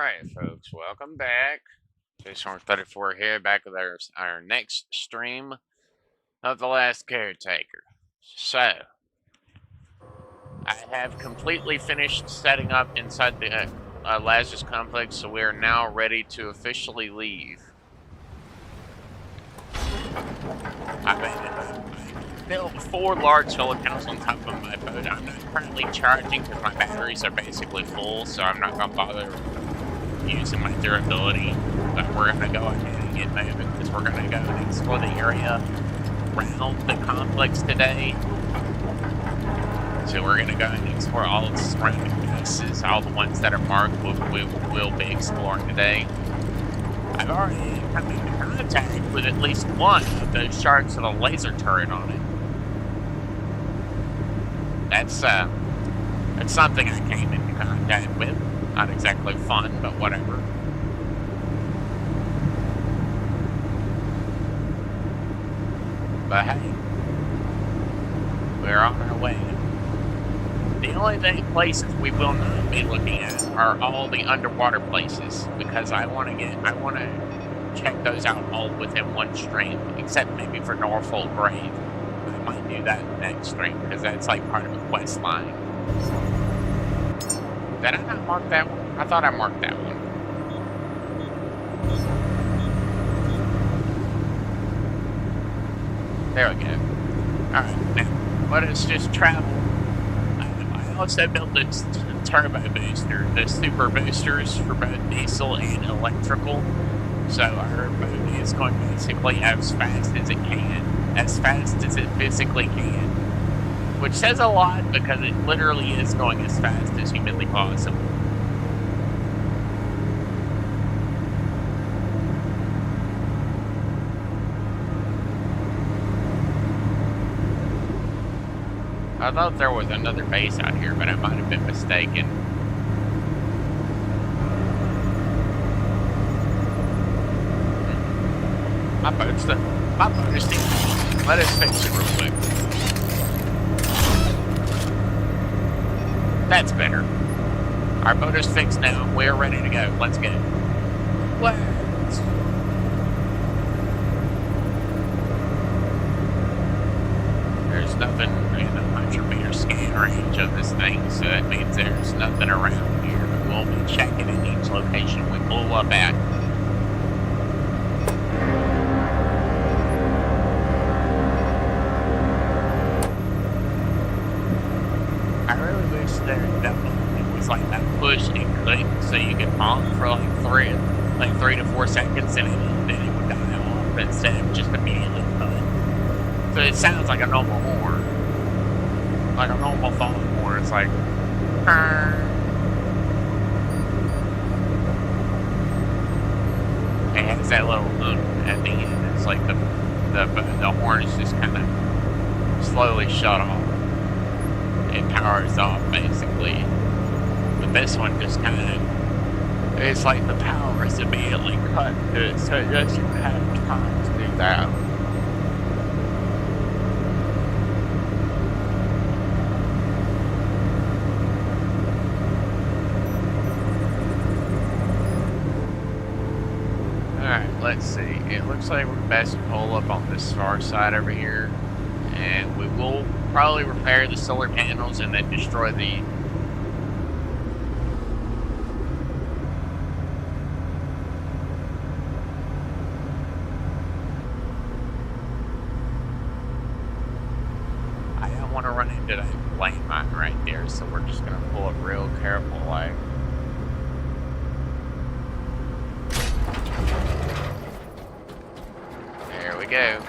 Alright, folks, welcome back. Storm34 here, back with our next stream of the Last CareTaker. So, I have completely finished setting up inside the Lazarus complex, so we are now ready to officially leave. I built 4 large solar panels on top of my boat. I'm not currently charging because my batteries are basically full, so I'm not going to bother using my durability, but we're going to go ahead and get moving because we're going to go and explore the area around the complex today. So we're going to go and explore all of the surrounding bases, all the ones that are marked we'll be exploring today. I've already come into contact with at least one of those sharks with a laser turret on it. That's something I came into contact with. Not exactly fun, but whatever. But hey, we're on our way. The only places we will not be looking at are all the underwater places, because I want to check those out all within one stream, except maybe for Norfolk Grave. I might do that next stream because that's like part of a quest line. Did I not mark that one? I thought I marked that one. There we go. Alright, now, let us just travel. I also built this turbo booster, the super boosters for both diesel and electrical. So our boat is going basically as fast as it can, as fast as it physically can. Which says a lot because it literally is going as fast as humanly possible. I thought there was another base out here, but I might have been mistaken. My boat is steaming. Let us fix it real quick. That's better. Our boat is fixed now. We're ready to go. Let's go. Let's. There's nothing in the 100-meter scan range of this thing, so that means there's nothing around here. But we'll be checking in each location we pull up at. It was like that push and click, so you could honk for like 3 to 4 seconds, and then it would die off instead of just immediately cut. So it sounds like a normal horn, like a normal phone horn. It's like, it has that little hook at the end. It's like the horn is just kind of slowly shut off. It powers off basically, but this one just kind of, it's like the power is immediately cut to it, so it doesn't have time to do that. Alright, let's see. It looks like we're best to pull up on this far side over here, and we will probably repair the solar panels and then destroy the I don't want to run into that landmine right there, so we're just gonna pull it real careful like. There we go.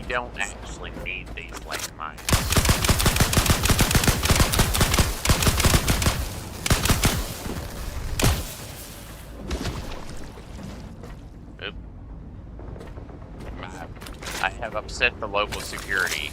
Don't actually need these landmines. Oop. I have upset the local security.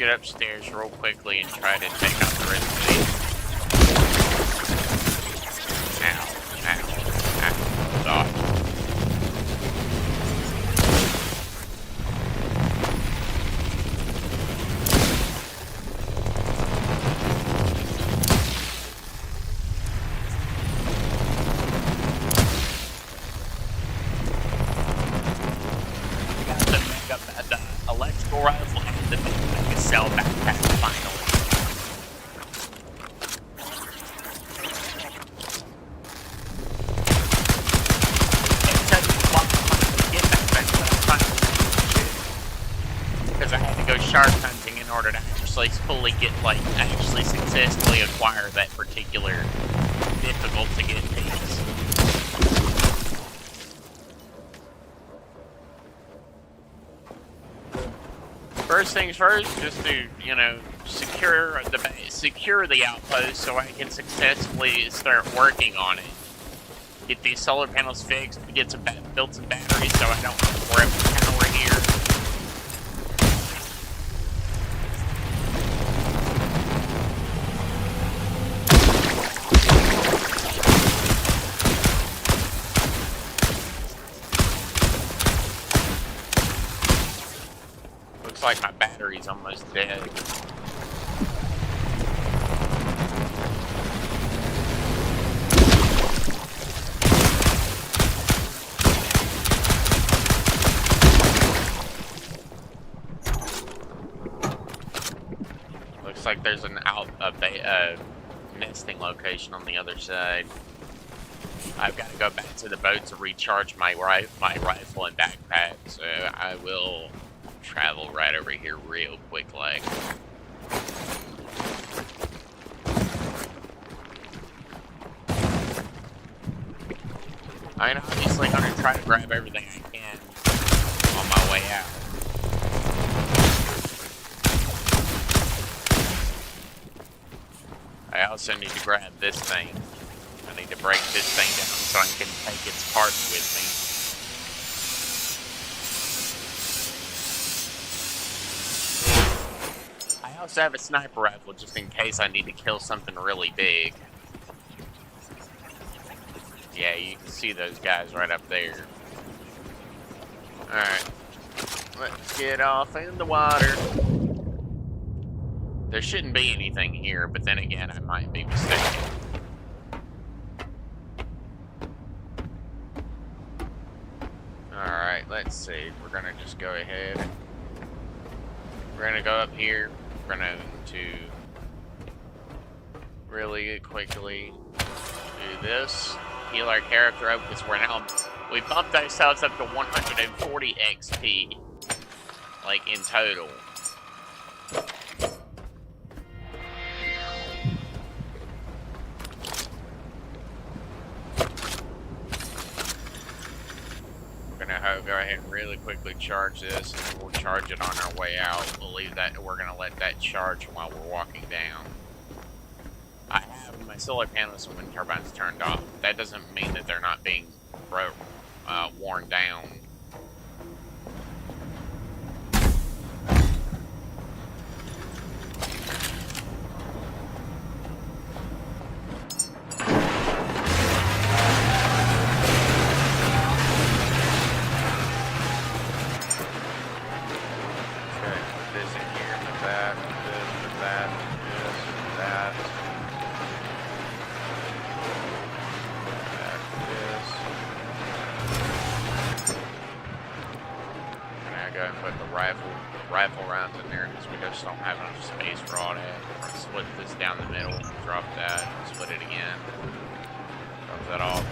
get upstairs real quickly and try to take out the rest of these. Ow, ow, ow, dodge. Rifle and the big cell backpack finally. Because I had to go shark hunting in order to actually fully get, like, actually successfully acquire that particular difficult to get piece. First things first, just to, you know, secure the outpost so I can successfully start working on it. Get these solar panels fixed, build some batteries so I don't have to worry about power here. Like my battery's almost dead. Looks like there's an nesting location on the other side. I've got to go back to the boat to recharge my rifle and backpack, so I will travel right over here real quick like. I'm obviously going to try to grab everything I can on my way out. I also need to grab this thing. I need to break this thing down so I can take its parts with me. I also have a sniper rifle just in case I need to kill something really big. Yeah, you can see those guys right up there. Alright. Let's get off in the water. There shouldn't be anything here, but then again, I might be mistaken. Alright, let's see. We're gonna just go ahead. We're gonna go up here. We're going to really quickly do this. Heal our character up because we bumped ourselves up to 140 XP, like in total. We're gonna go ahead and really quickly charge this, and then we'll charge it on our way out. We'll leave that. We're gonna let that charge while we're walking down. I have my solar panels and wind turbines turned off. That doesn't mean that they're not being worn down. Rifle rounds in there because we just don't have enough space for all that. We're going to split this down the middle, drop that, split it again. Drop that off.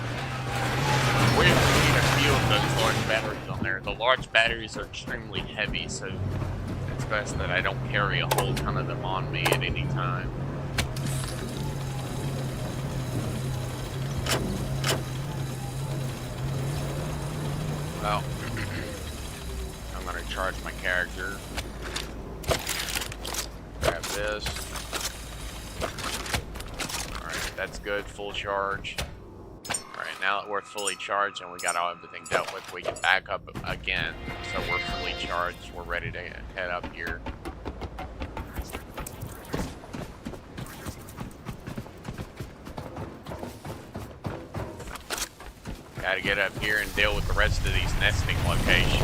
We need a few of those large batteries on there. The large batteries are extremely heavy, so it's best that I don't carry a whole ton of them on me at any time. Well, I'm going to charge my character. Grab this. Alright, that's good. Full charge. Alright, now that we're fully charged and we got everything dealt with, we can back up again. So we're fully charged. We're ready to head up here. Gotta get up here and deal with the rest of these nesting locations.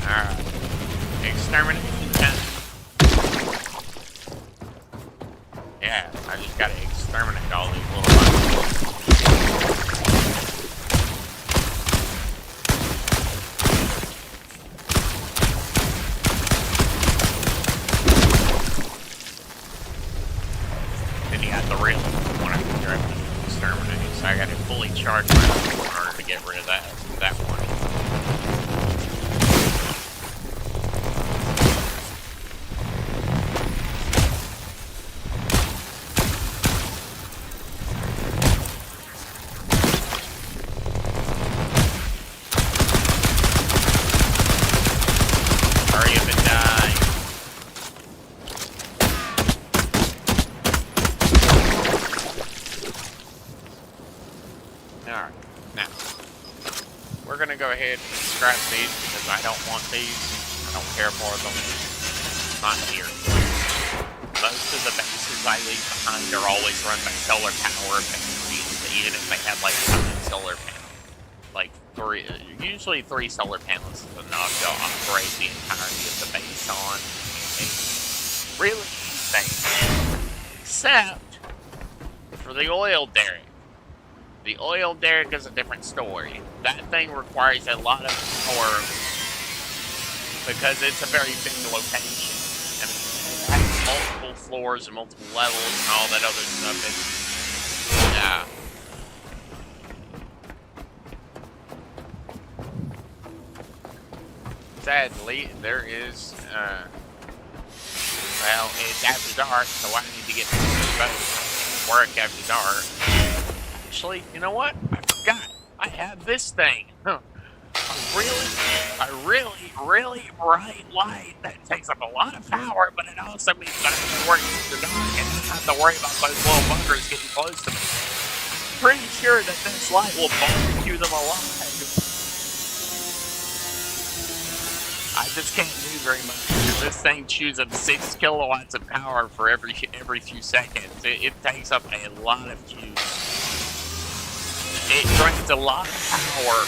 Alright. Extermination time. Yeah, I just gotta exterminate all these little bugs. Then you got the real one I can directly exterminate, so I gotta fully charge my own in order to get rid of that one. Go ahead and scrap these because I don't want these. I don't care for them. Not here. Most of the bases I leave behind are always run by solar power batteries, even if they have like 5 solar panels. Like usually 3 solar panels is enough to operate the entirety of the base on. It's really safe. Except for the oil derrick. The oil derrick is a different story. That thing requires a lot of power because it's a very big location. I mean, it has multiple floors and multiple levels and all that other stuff. Sadly, there is, well, it's after dark, so I need to get to work after dark. Actually, you know what? I forgot. I have this thing. A really bright light that takes up a lot of power, but it also means that I have to work after dark and not have to worry about those little buggers getting close to me. Pretty sure that this light will barbecue them alive. I just can't do very much because this thing chews up 6 kilowatts of power for every few seconds. It takes up a lot of juice. It drains a lot of power.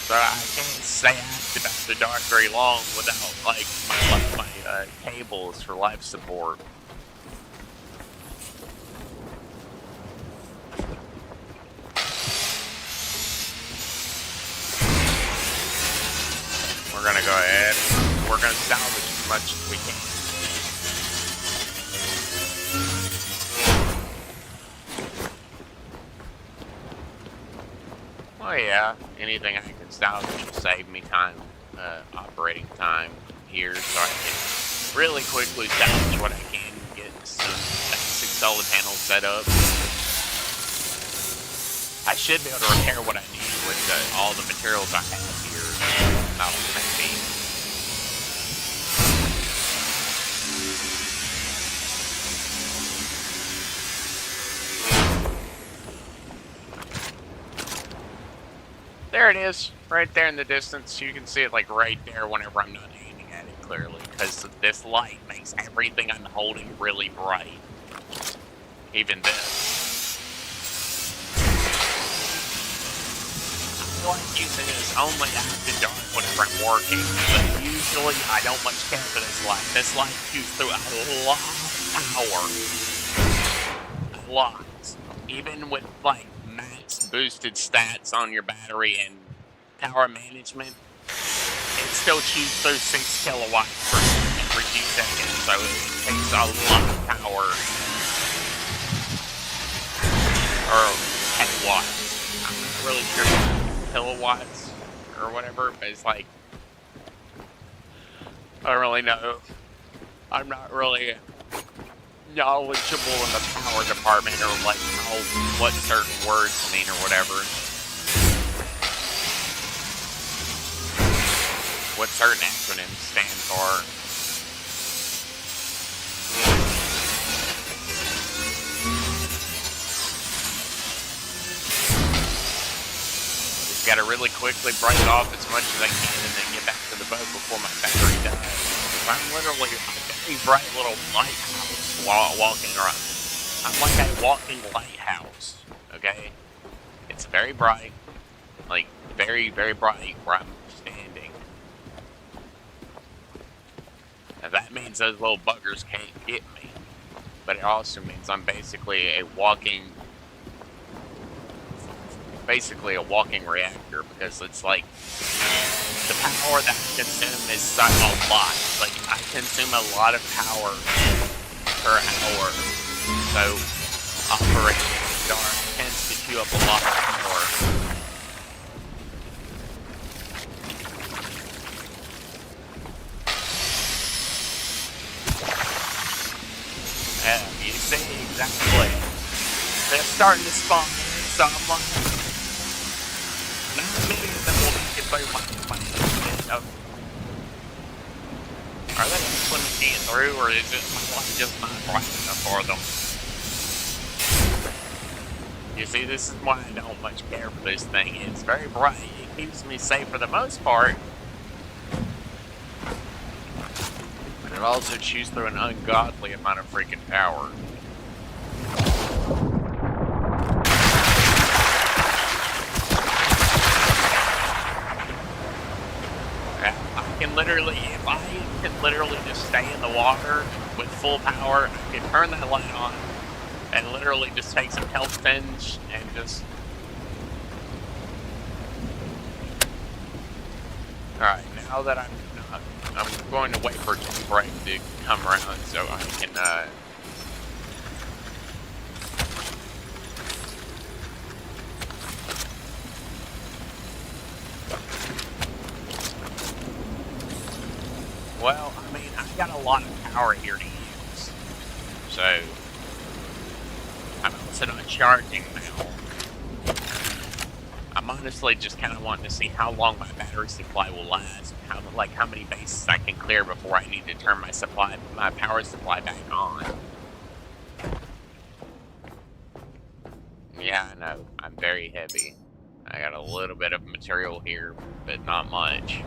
So I can't stay active after dark very long without, like, my cables for life support. We're gonna go ahead. We're gonna salvage as much as we can. Oh yeah, anything I can salvage will save me time, operating time here, so I can really quickly salvage what I can, get some basic solar panels set up. I should be able to repair what I need with all the materials I have here. Maybe. There it is, right there in the distance. You can see it like right there whenever I'm not aiming at it clearly, because this light makes everything I'm holding really bright. Even this. I like using this only after dark whenever I'm working, but usually I don't much care for this light. This light chews through a lot of power. A lot. Even with like max boosted stats on your battery and power management, it still chews through 6 kilowatts for every few seconds, so it takes a lot of power. Or kilowatts. I'm not really sure kilowatts or whatever, but it's like, I don't really know. I'm not really knowledgeable in the power department or like what certain words mean or whatever. What certain acronyms stand for. gotta really quickly break it off as much as I can and then get back to the boat before my battery dies. I'm literally a very bright little lighthouse walking around. I'm like a walking lighthouse, okay? It's very bright, like very, very bright where I'm standing. Now that means those little buggers can't get me. But it also means I'm basically a walking reactor, because it's like the power that I consume is such a lot. Like I consume a lot of power per hour, so operating dark tends to chew up a lot of power. You see exactly. They're starting to spawn, so I'm like, not many of them will make it through my Are they actually making it through, or is it my light just not bright enough for them? You see, this is why I don't much care for this thing. It's very bright. It keeps me safe for the most part. But it also chews through an ungodly amount of freaking power. If I can literally just stay in the water with full power, I can turn that light on and literally just take some health spins and just... Alright, now that I'm going to wait for tea break to come around so I can, well, I mean, I've got a lot of power here to use, so I'm also not charging now. I'm honestly just kind of wanting to see how long my battery supply will last, how many bases I can clear before I need to turn my power supply back on. Yeah, I know, I'm very heavy. I got a little bit of material here, but not much.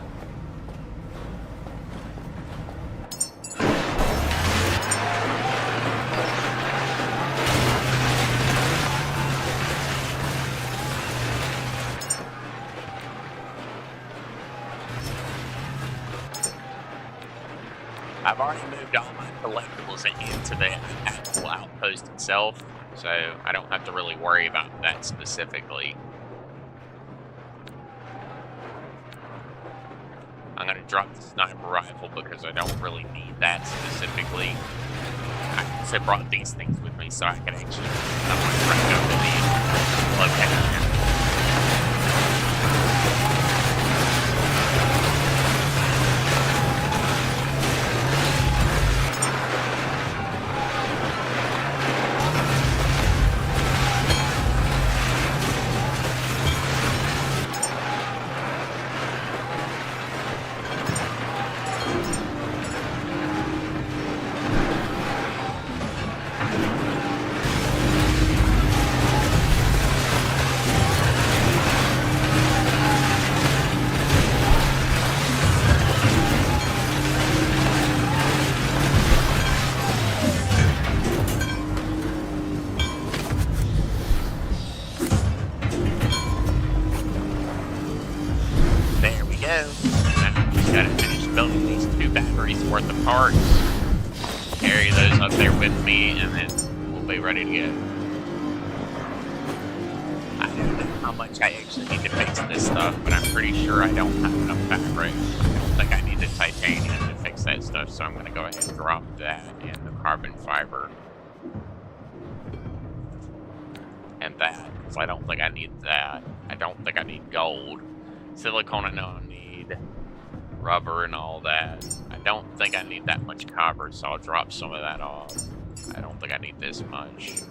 I've already moved all my collectables into the actual outpost itself, so I don't have to really worry about that specifically. I'm going to drop the sniper rifle because I don't really need that specifically. I also brought these things with me so I can actually bring up to the location. Worth of parts, carry those up there with me, and then we'll be ready to go. I don't know how much I actually need to fix this stuff, but I'm pretty sure I don't have enough fabric. I don't think I need the titanium to fix that stuff, so I'm going to go ahead and drop that and the carbon fiber. And that, because I don't think I need that. I don't think I need gold. Silicone I know I need. Rubber and all that. I don't think I need that much copper, so I'll drop some of that off. I don't think I need this much.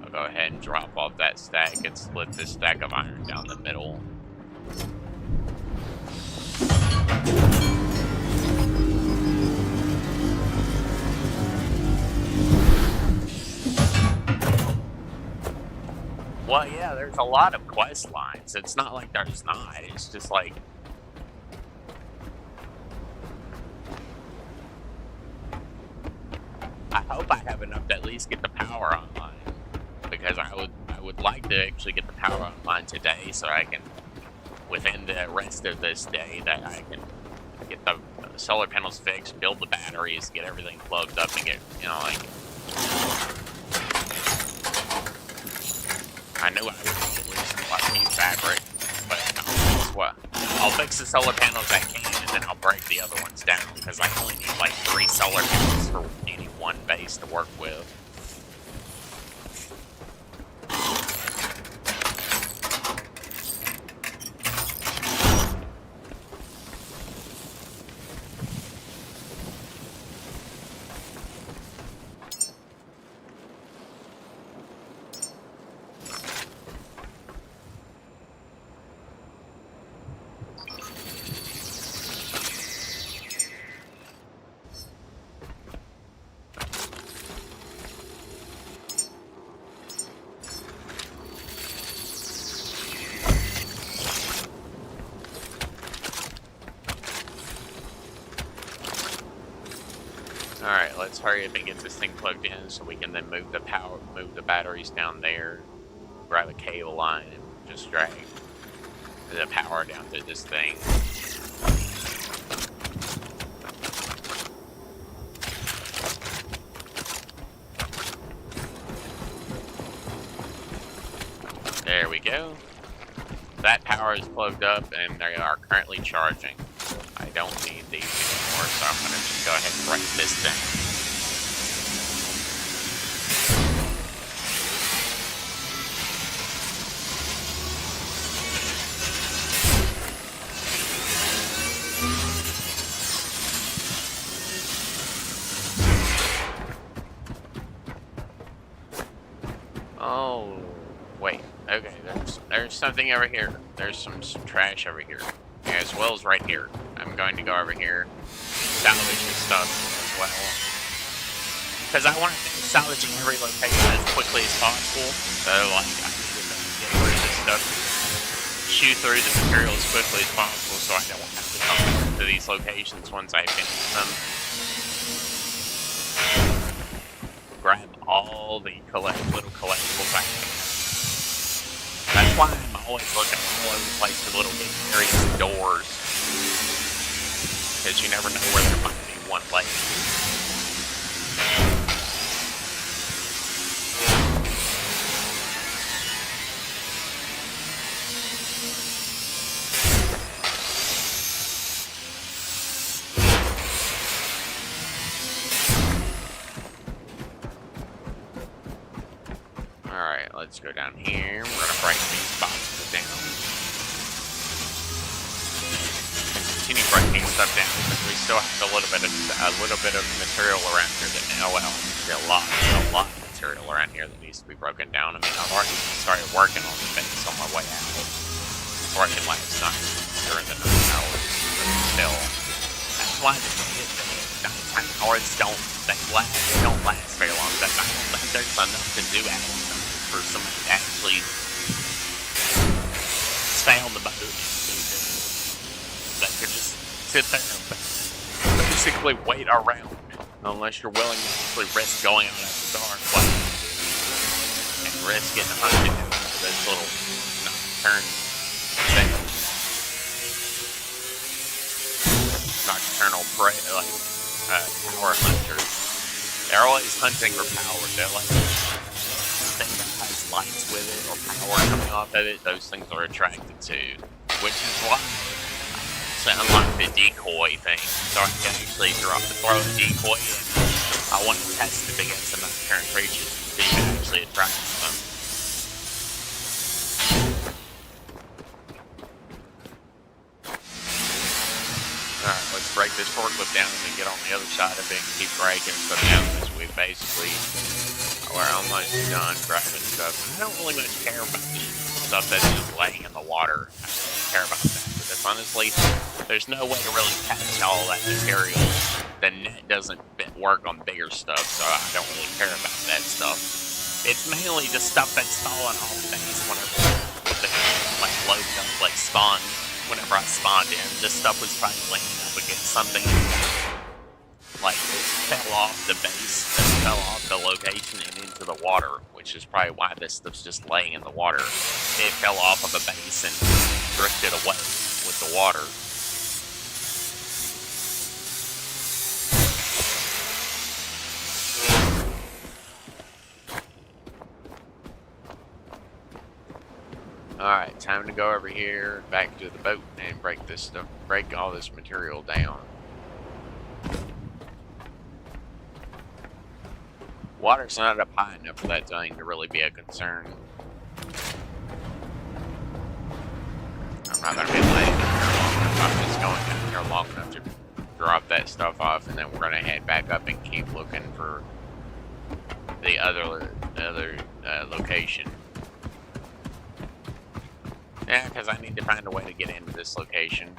I'll go ahead and drop off that stack and split this stack of iron down the middle. Well, yeah, there's a lot of quest lines. It's not like there's not. It's just like... I hope I have enough to at least get the power online. Because I would like to actually get the power online today so I can, within the rest of this day, that I can get the solar panels fixed, build the batteries, get everything plugged up, and get, you know, like... I knew I would need at least a few fabric, but I'll fix the solar panels I can, and then I'll break the other ones down, because I only need like 3 solar panels for any one base to work with. Alright, let's hurry up and get this thing plugged in so we can then move the batteries down there, grab a cable line, and just drag the power down to this thing. There we go. That power is plugged up and they are currently charging. I don't need these anymore, so I'm gonna just go ahead and break this thing. Oh, wait. Okay, there's something over here. There's some trash over here, as well as right here. I'm going to go over here, salvage this stuff as well, because I want to finish salvaging every location as quickly as possible. So, like, I need to get rid of this stuff, shoot through the material as quickly as possible, so I don't have to come to these locations once I finish them. Grab all the little collectibles I can. That's why I'm always looking all over the place for little areas and doors. Because you never know where there might be one late. Alright, let's go down here. We're going to break these boxes down. Continue breaking stuff down because we still have a little bit of material around here that, oh well, a lot of material around here that needs to be broken down. I mean, I've already started working on the things on my way out. Working last night during the night hours, but still, that's why the nighttime hours don't last very long. But I don't think there's enough to do for somebody to actually stay on the boat. That could just sit there and basically wait around, unless you're willing to actually risk going out after dark, and risk getting hunted into this little nocturnal prey, like power hunters. They're always hunting for power. They're like anything that has lights with it or power coming off of it. Those things are attracted to, which is why. Unlock the decoy thing, so I can actually throw a decoy in. I want to test it against the nocturnal creatures and see if it actually attracts them. Alright, let's break this forklift down and then get on the other side of it and keep breaking stuff down because we're almost done grabbing stuff. I don't really much care about the stuff that's just laying in the water. I don't care about that. Because honestly, there's no way to really catch all that material. The net doesn't work on bigger stuff, so I don't really care about that stuff. It's mainly the stuff that's falling off base whenever the like loaded up, like spawned. Whenever I spawned in, this stuff was probably laying up against something. Like fell off the base, fell off the location and into the water, which is probably why this stuff's just laying in the water. It fell off of a base and drifted away with the water. Alright, time to go over here, back to the boat, and break this stuff, break all this material down. Water's not up high enough for that thing to really be a concern. I'm not going to be landing here long enough. I'm just going down here long enough to drop that stuff off, and then we're going to head back up and keep looking for the other location. Yeah, because I need to find a way to get into this location.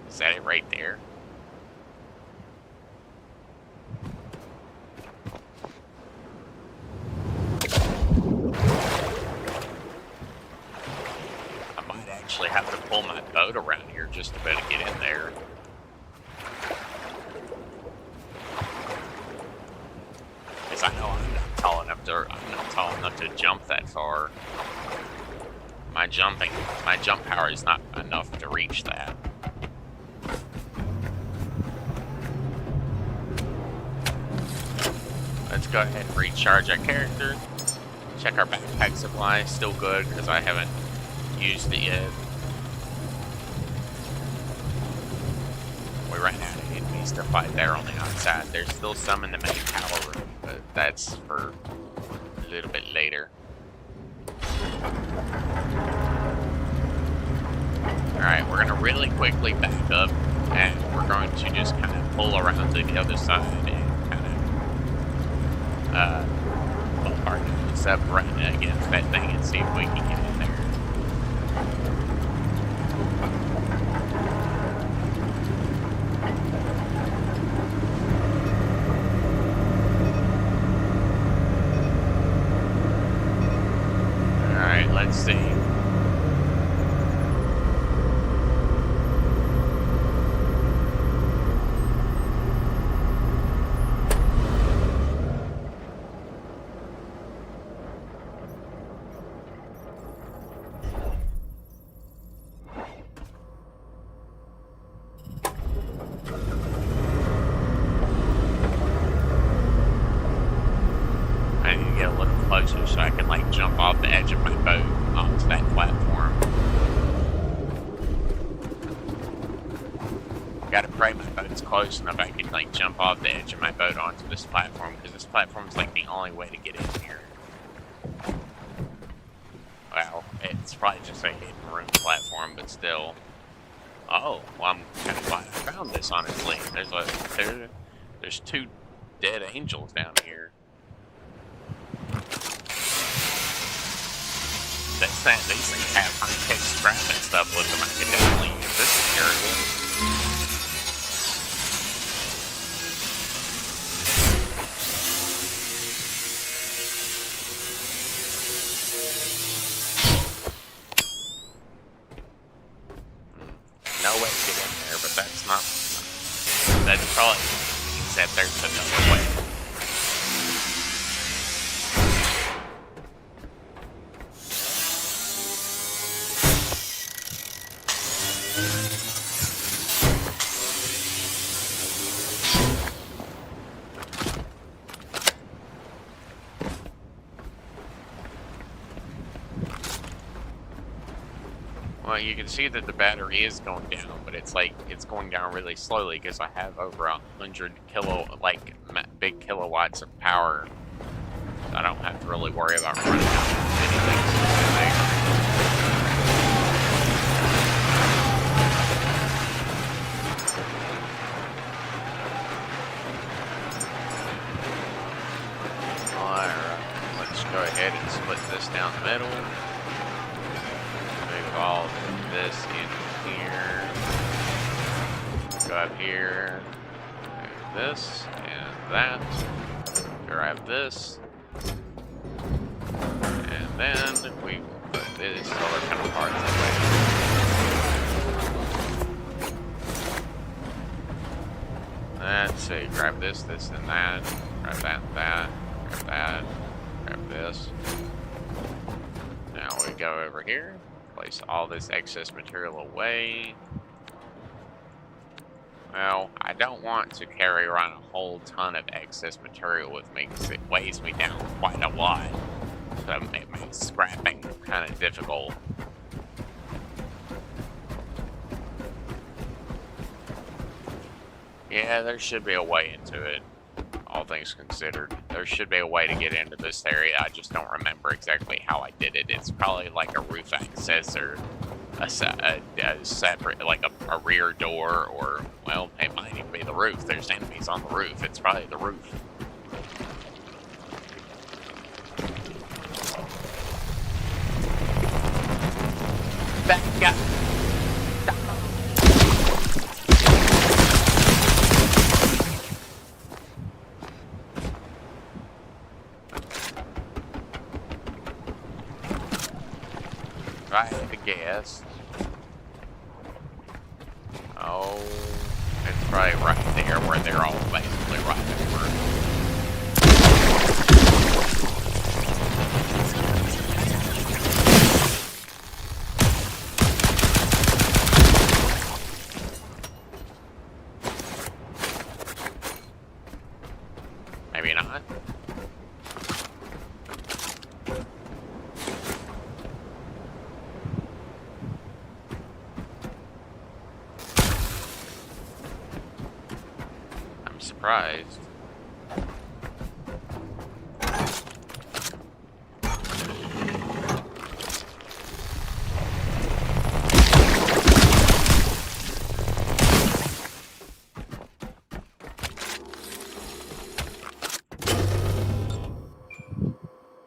Is that it right there? I might actually have to pull my boat around here just to be able to get in there. Because I know I'm not tall enough to jump that far. My jump power is not enough to reach that. Let's go ahead and recharge our character. Check our backpack supply. Still good because I haven't used it yet. We ran out of enemies to fight there on the outside. There's still some in the main tower room, but that's for a little bit later. Alright, we're going to really quickly back up, and we're going to just kind of pull around to the other side and kind of pull our nose up right against that thing and see if we can get in there. Alright, let's see. So I can like jump off the edge of my boat onto that platform. Gotta pray my boat's close enough I can like jump off the edge of my boat onto this platform, because this platform's like the only way to get in here. Well, it's probably just a hidden room platform, but still. Oh, well, I'm kind of glad I found this, honestly. There's two dead angels down here. These things have high-tech scrap and stuff with them. I could definitely use this material. No way to get in there, but that's not... That probably means that there's another way. Well, you can see that the battery is going down, but it's like, it's going down really slowly because I have over 100 big kilowatts of power. So I don't have to really worry about running out of anything specific. Alright, let's go ahead and split this down the middle. All this in here, go up here, move this, and that. Grab this. And then we will put this solar panel parts away. Let's see, grab this, this, and that. Grab that, that. Grab that. Grab this. Now we go over here. Place all this excess material away. Well, I don't want to carry around a whole ton of excess material with me because it weighs me down quite a lot. So it makes scrapping kind of difficult. Yeah, there should be a way into it, all things considered. There should be a way to get into this area. I just don't remember exactly how I did it. It's probably like a roof access or a separate, like a rear door, or, well, it might even be the roof. There's enemies on the roof. It's probably the roof. Back up. I guess. Oh, it's probably right there where they're all basically right over. Maybe not. Surprised.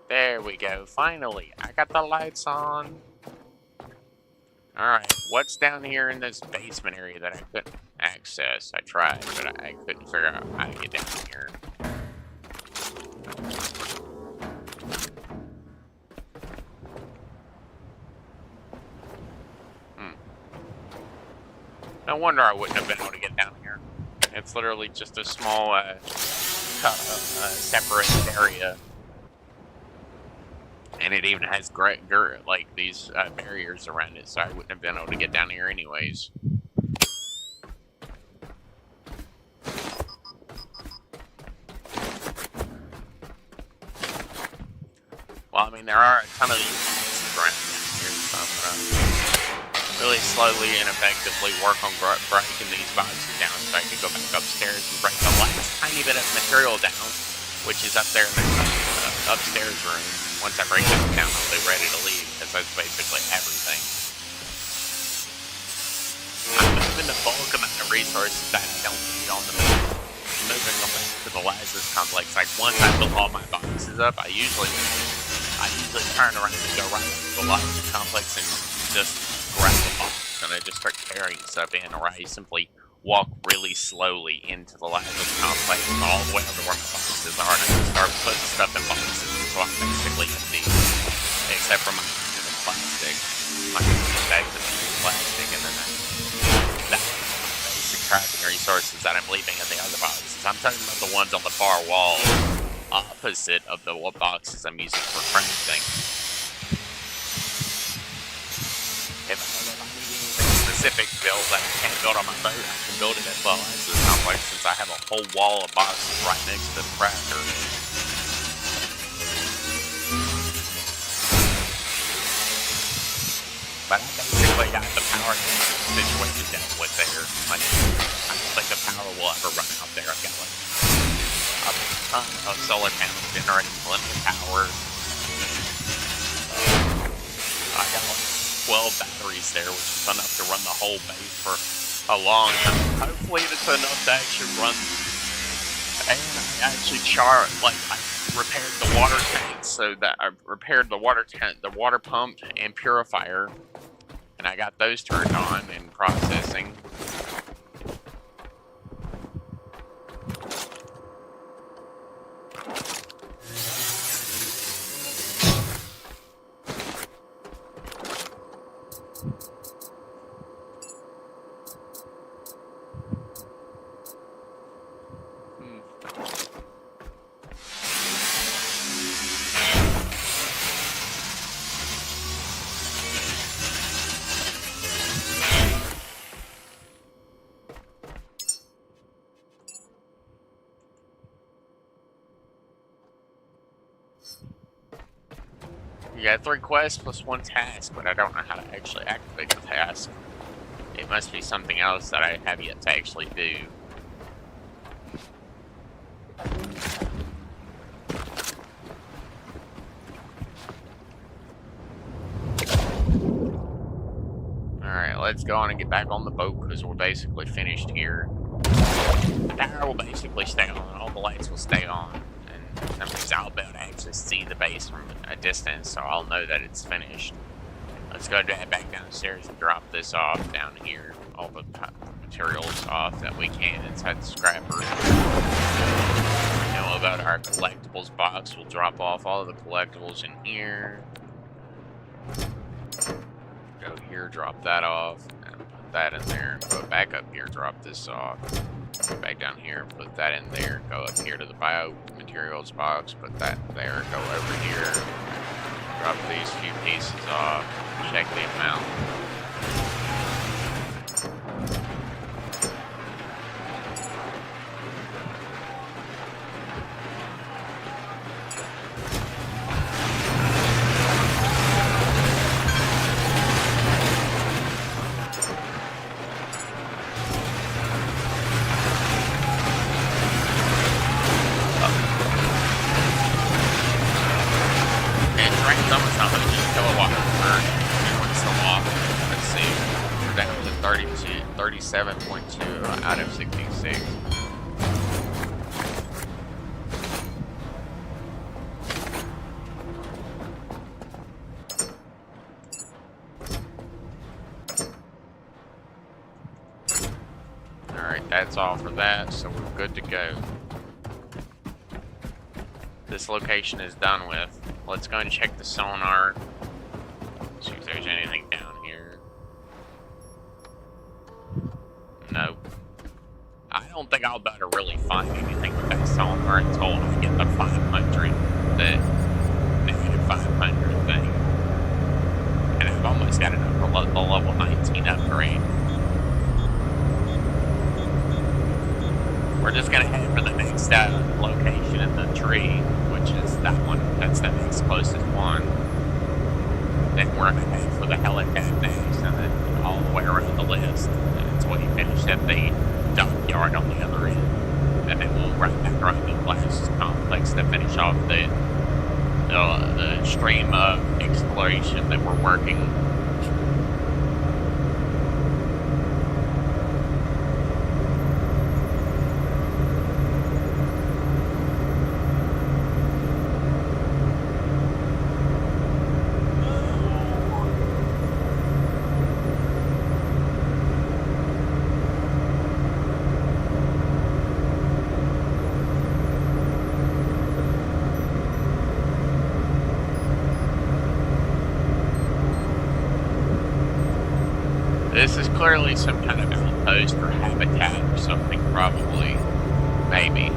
There we go. Finally, I got the lights on. Alright, what's down here in this basement area that I couldn't access? I tried, but I couldn't figure out how to get down here. No wonder I wouldn't have been able to get down here. It's literally just a small, separated area. And it even has like these barriers around it, so I wouldn't have been able to get down here anyways. Well, I mean, there are a ton of these boxes around here, so I'm gonna really slowly and effectively work on breaking these boxes down so I can go back upstairs and break the last tiny bit of material down, which is up there in the upstairs room. Once I break that down, I'll be ready to leave, because that's basically everything. I'm moving the bulk amount of resources that I don't need on the move. Moving them back to the Lazarus complex. Like, once I fill all my boxes up, I usually turn around and go right to the Lazarus complex and just grab the box, and I just start carrying stuff in, or I simply walk really slowly into the Lazarus complex all the way over where my boxes are, and I just start putting stuff in boxes until I'm basically empty, except for my plastic. My bags of plastic, and then that's basic crafting resources that I'm leaving in the other boxes. I'm talking about the ones on the far wall, opposite of the boxes I'm using for crafting. If I need anything specific built that I can't build on my boat, I can build it at the Lazarus complex, since I have a whole wall of boxes right next to the crafter. But I basically got the power situation dealt with there. Like, I don't think the power will ever run out there. I've got like a ton of solar panels generating plenty of power. I got like 12 batteries there, which is enough to run the whole base for a long time. Hopefully it's enough to actually run. And I actually I repaired the water tank, so that I repaired the water tank, the water pump and purifier, and I got those turned on and processing. You got 3 quests plus 1 task, but I don't know how to actually activate the task. It must be something else that I have yet to actually do. Alright, let's go on and get back on the boat because we're basically finished here. The power will basically stay on, all the lights will stay on. And that means I'll be able to actually see the base from a distance, so I'll know that it's finished. Let's go back downstairs and drop this off down here. All the materials off that we can inside the scrapper. Then we'll go to our collectibles box. We'll drop off all of the collectibles in here. Go here, drop that off, and put that in there. Go back up here, drop this off. Go back down here, put that in there. Go up here to the biomaterials box, put that there. Go over here, drop these few pieces off. Check the amount. Let's see, we're down to 37.2 out of 66. Alright, that's all for that, so we're good to go. This location is done with. Let's go and check the sonar. See if there's anything down here. Nope. I don't think I'll be able to really find anything with that sonar until I get the 500, the negative 500 thing. And I've almost got enough for the level 19 upgrade. We're just gonna head for the next location in the tree, which is that one. That's the next closest one. Then we're gonna head for the helipad next, and then all the way around the list until we finish at the dockyard on the other end. And then we'll right back around the last complex to finish off the stream of exploration that we're working. This is clearly some kind of outpost or habitat or something, probably. Maybe.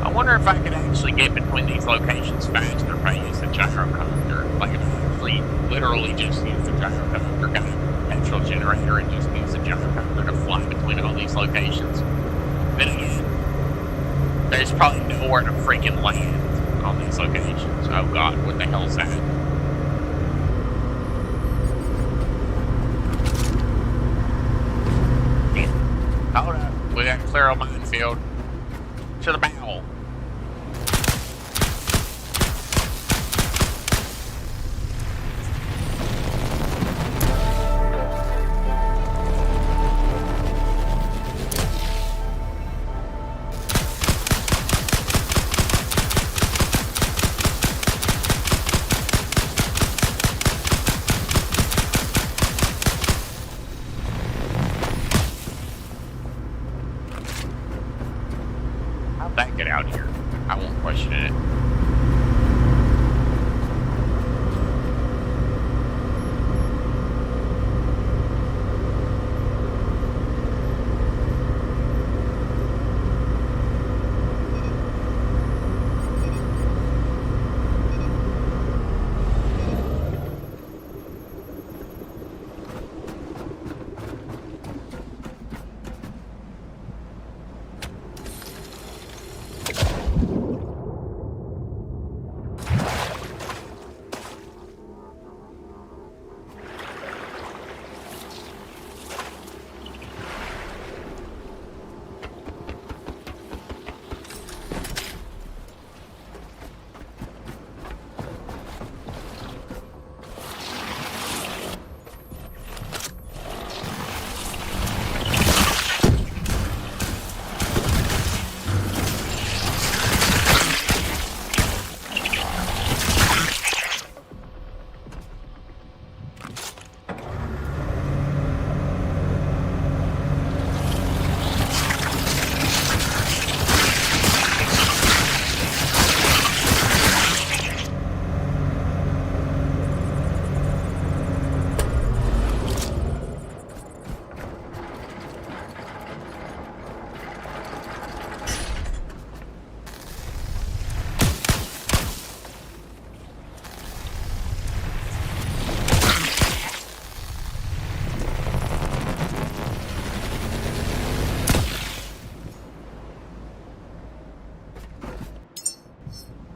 I wonder if I could actually get between these locations faster if I use the gyrocopter. Like if I actually literally just use the gyrocopter, got a petrol generator, and just use the gyrocopter to fly between all these locations. Then again, there's probably nowhere to freaking land on these locations. Oh god, what the hell is that? Damn. Hold up. We got to clear a minefield. To the bow. Get out here. I won't question it.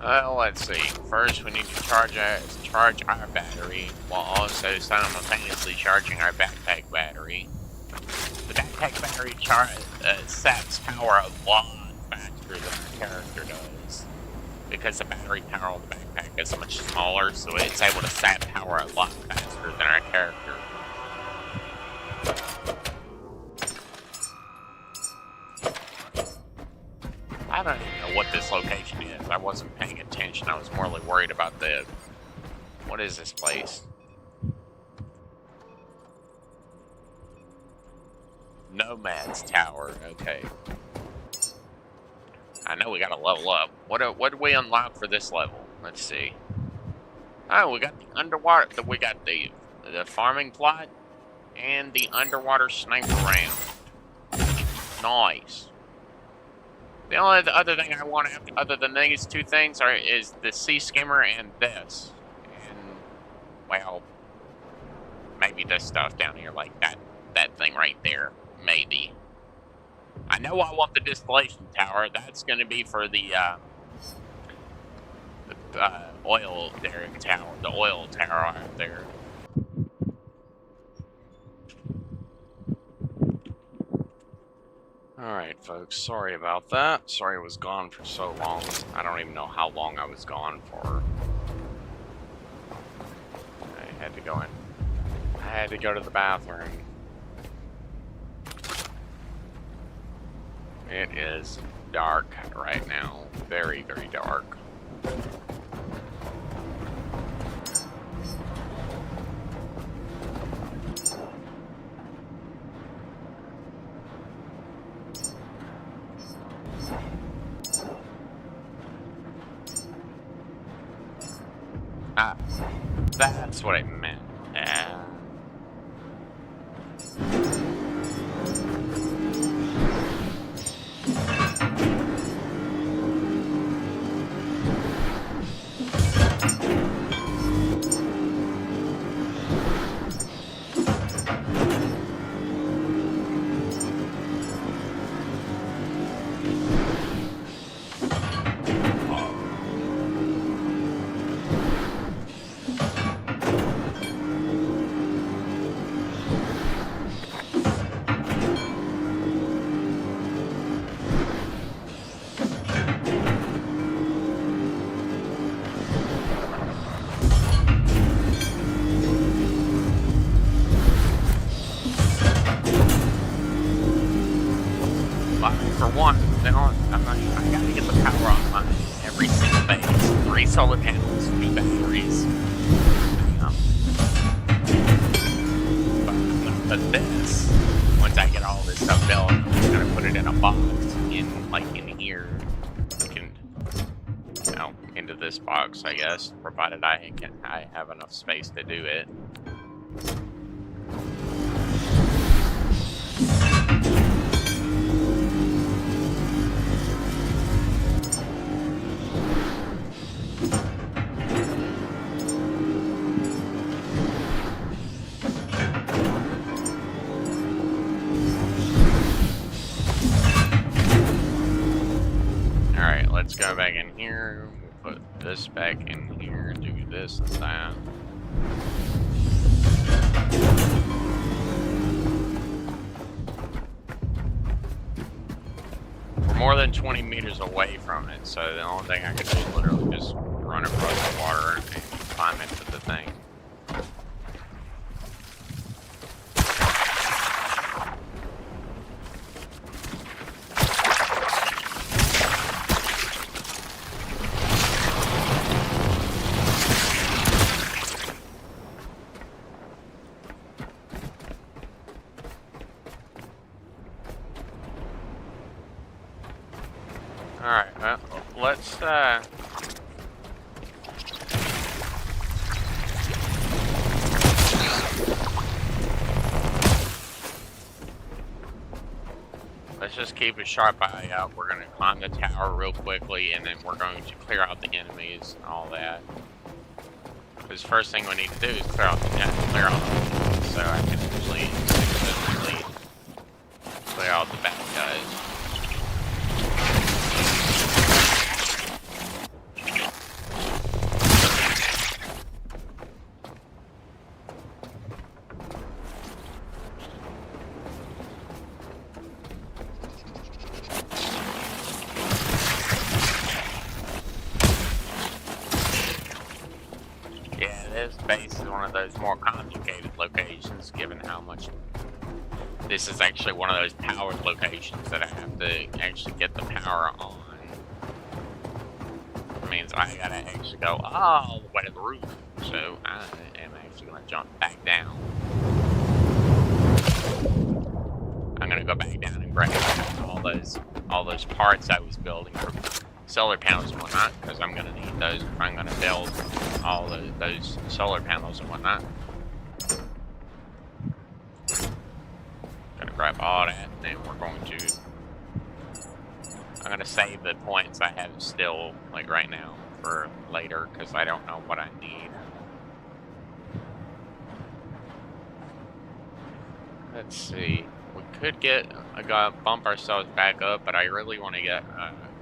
Let's see. First, we need to charge our battery while also simultaneously charging our backpack battery. The backpack battery saps power a lot faster than our character does, because the battery power on the backpack is much smaller, so it's able to sap power a lot faster than our character. I don't even know what this location is. I wasn't paying attention. I was more worried about the... What is this place? Nomad's Tower. Okay. I know we gotta level up. What do we unlock for this level? Let's see. Oh, we got the underwater... We got the farming plot and the underwater sniper round. Nice. The only other thing I want other than these two things is the sea skimmer and this. And, well, maybe this stuff down here, like that thing right there. Maybe. I know I want the distillation tower. That's going to be for the oil tower. The oil tower out there. Alright, folks, sorry about that. Sorry I was gone for so long. I don't even know how long I was gone for. I had to go in. I had to go to the bathroom. It is dark right now. Very, very dark. Ah, that's what I meant. For one, I gotta get the power on my every single base. 3 solar panels, 2 batteries. But this, once I get all this stuff built, I'm just gonna put it in a box in here. Into this box, I guess, provided I have enough space to do it. Let's go back in here, we'll put this back in here, do this and that. We're more than 20 meters away from it, so the only thing I can do is literally just run across the water and climb into the thing. Alright, well, let's just keep a sharp eye out. We're gonna climb the tower real quickly, and then we're going to clear out the enemies and all that. Because first thing we need to do is clear out the enemies, so I can actually successfully clear out the bad guys. base is one of those more complicated locations, given how much this is actually one of those powered locations that I have to actually get the power on. It means I gotta actually go all the way to the roof. So I am actually gonna jump back down. I'm gonna go back down and grab all those parts I was building for solar panels and whatnot, because I'm gonna need those if I'm gonna build all those solar panels and whatnot. Gonna grab all that, and then we're going to. I'm gonna save the points I have still, like right now, for later, because I don't know what I need. Let's see. We could bump ourselves back up, but I really want to get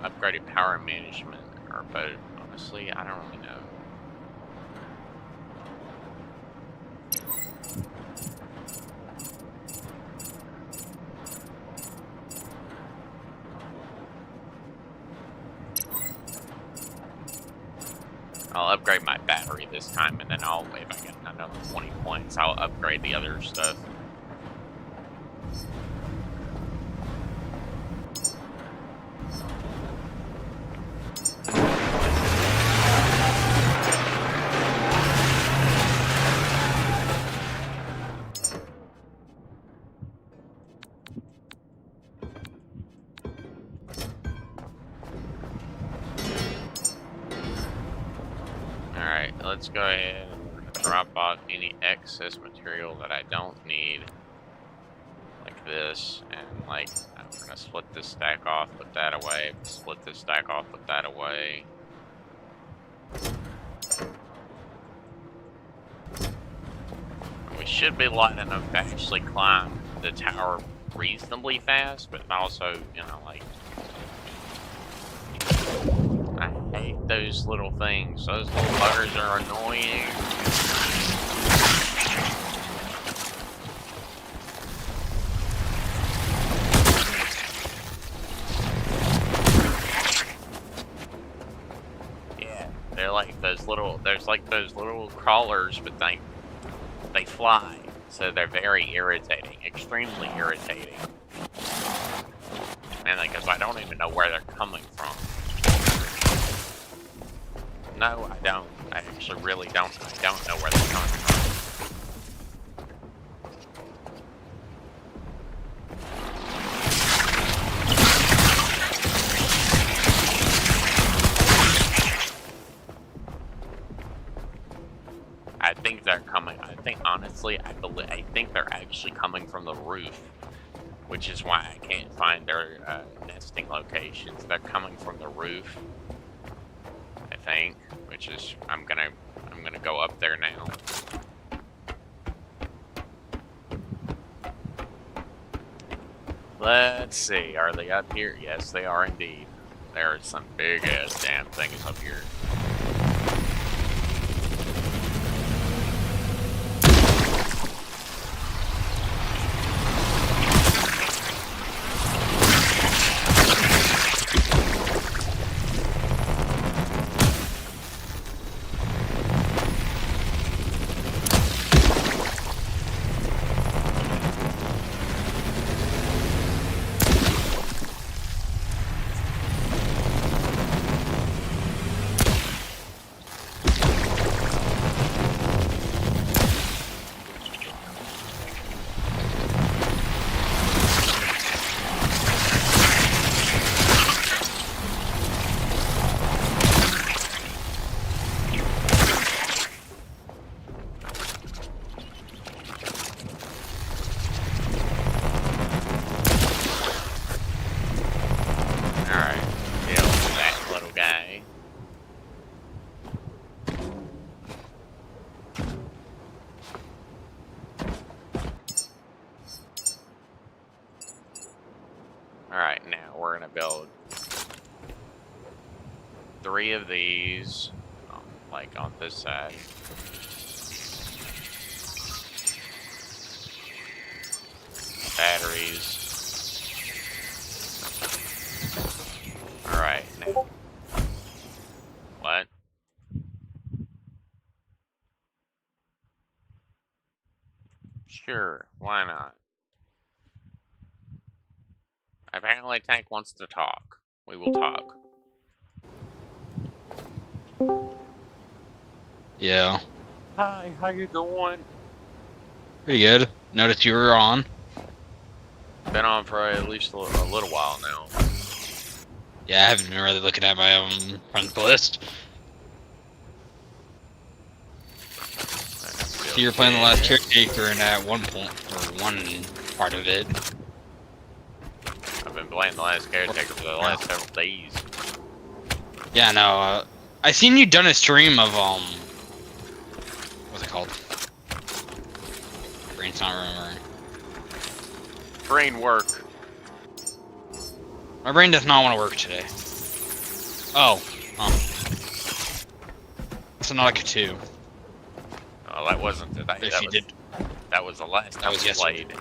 upgraded power management. But honestly, I don't really know. I'll upgrade my battery this time, and then if I get another 20 points, I'll upgrade the other stuff. Let's go ahead and drop off any excess material that I don't need, like this, and like I'm gonna split this stack off, put that away, split this stack off, put that away. We should be light enough to actually climb the tower reasonably fast, but also, you know, like, I hate those little things. Those little buggers are annoying. Yeah, they're like those little, there's like those little crawlers, but they fly. So they're very irritating, extremely irritating. And because I don't even know where they're coming from. No, I don't. I actually really don't. I don't know where they're coming from. I think they're coming. I think, honestly, I think they're actually coming from the roof, which is why I can't find their nesting locations. They're coming from the roof, I think, which is I'm gonna go up there now. Let's see, are they up here? Yes, they are indeed. There are some big ass damn things up here. Alright, now we're gonna build 3 of these, like on this side. Batteries. Alright, now. What? Sure, why not? Apparently Tank wants to talk. We will talk. Yeah. Hi, how you doing? Pretty good. Noticed you were on. Been on for at least a little while now. Yeah, I haven't been really looking at my friends list. So you were playing the Last CareTaker, and at one point, or one part of it. I've been playing the Last CareTaker for the last several days. Yeah, no. I seen you done a stream of what's it called? Brain's not remembering. Brain work. My brain does not want to work today. Oh. Subnautica 2. Oh, that wasn't today. That was the last time we played.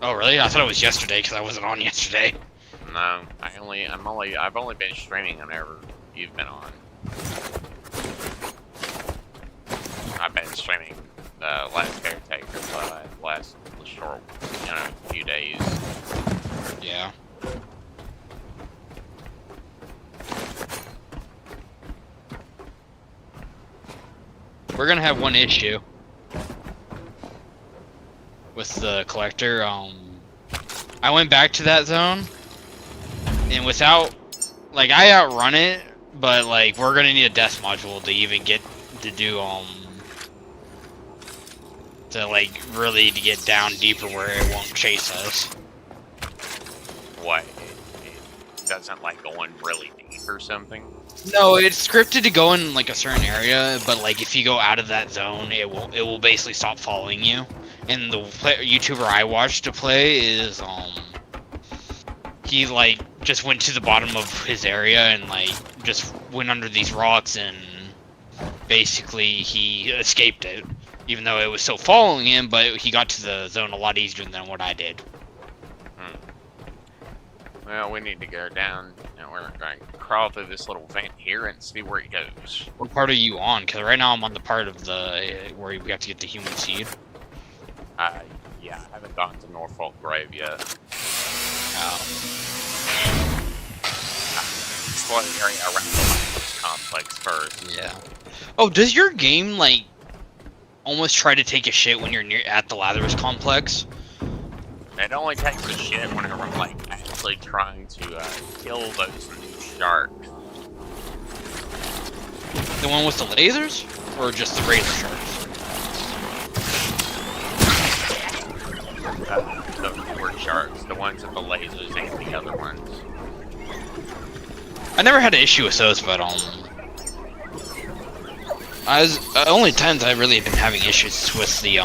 Oh, really? I thought it was yesterday because I wasn't on yesterday. No, I've only been streaming whenever you've been on. I've been streaming the Last CareTaker for the last short, few days. Yeah. We're gonna have one issue with the collector. I went back to that zone, and without, like, I outrun it, but like we're gonna need a death module to even get to do to like really to get down deeper where it won't chase us. What? It doesn't like going really deep or something? No, it's scripted to go in like a certain area, but like if you go out of that zone, it will basically stop following you. And the YouTuber I watched to play is he like just went to the bottom of his area and like just went under these rocks, and basically he escaped it, even though it was still following him. But he got to the zone a lot easier than what I did. Well, we need to go down, and we're going to crawl through this little vent here and see where it goes. What part are you on? Because right now I'm on the part of the where we have to get the human seed. Yeah, I haven't gone to Norfolk Grave yet. Oh. Explore the area around the Lazarus complex first. Yeah. Oh, does your game like almost try to take a shit when you're at the Lazarus complex? It only takes a shit whenever I'm like actually trying to kill those new sharks. The one with the lasers, or just the razor sharks? The newer sharks, the ones with the lasers and the other ones. I never had an issue with those, but only times I really have been having issues with the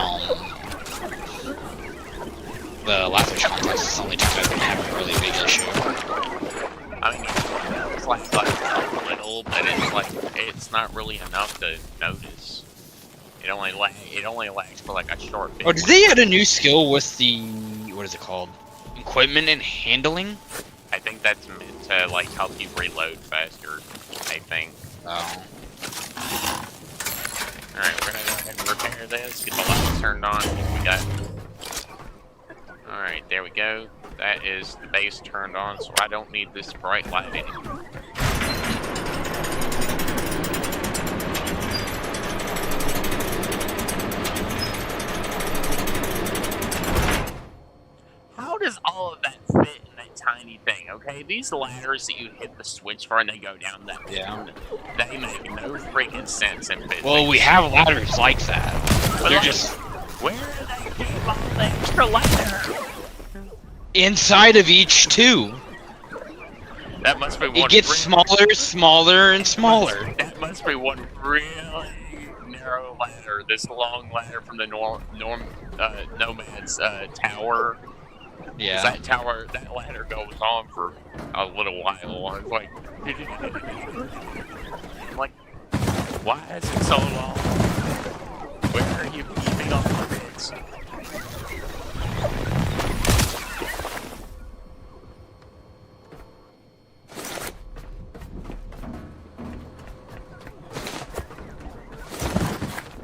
Lazarus complex is the only time I've been having a really big issue. I mean, it's like a little, but it's like it's not really enough to notice. It only lags for like a short bit. Oh, did they add a new skill with the what is it called? Equipment and handling? I think that's meant to like help you reload faster. I think. Oh. All right, we're gonna go ahead and repair this. Get the lights turned on. We got. Alright, there we go. That is the base turned on, so I don't need this bright light anymore. How does all of that fit in that tiny thing, okay? These ladders that you hit the switch for and they go down that moon, they make no freaking sense in physics. Well, we have ladders like that. But they're like, just... Where do they get all the extra ladder? Inside of each tube. That must be one. It gets smaller, smaller, and smaller. That must be one really narrow ladder. This long ladder from the Nomad's tower. Yeah. That ladder goes on for a little while. It's like, I'm like, why is it so long? Where are you keeping all the bits?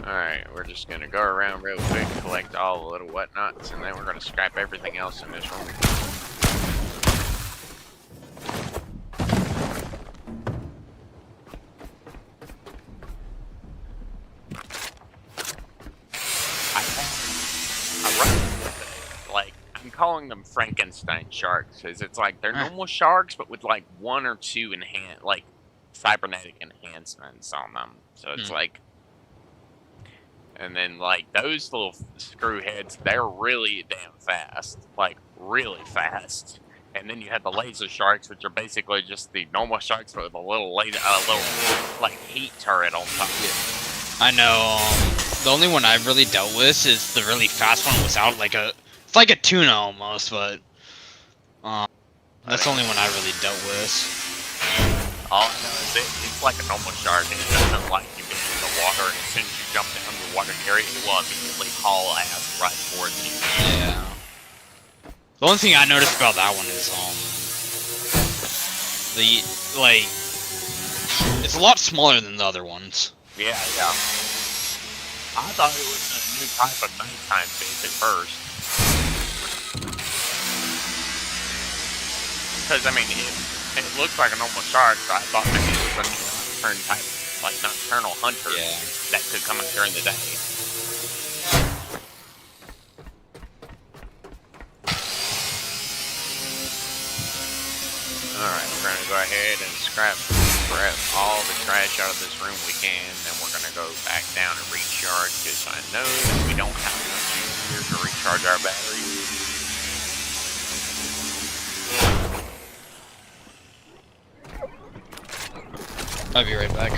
Alright, we're just gonna go around real quick, collect all the little whatnots, and then we're gonna scrap everything else in this room. I'm calling them Frankenstein sharks, because it's like they're normal sharks, but with like 1 or 2 cybernetic enhancements on them. So it's like, and then like those little screw heads, they're really damn fast, like really fast. And then you have the laser sharks, which are basically just the normal sharks, but with a little laser, like heat turret on top. I know. The only one I've really dealt with is the really fast one without like a. It's like a tuna almost, but that's the only one I really dealt with. All I know is it's like a normal shark, and it doesn't like you being in the water, and as soon as you jump down to the water area, it will immediately haul ass right towards you. Yeah. The only thing I noticed about that one is it's a lot smaller than the other ones. Yeah. I thought it was a new type of nighttime fish at first. Because, I mean, it looks like a normal shark, so I thought maybe it was a new nocturnal hunter that could come out during the day. Alright, we're going to go ahead and scrap all the trash out of this room we can, then we're going to go back down and recharge, because I know that we don't have enough juice here to recharge our batteries. I'll be right back.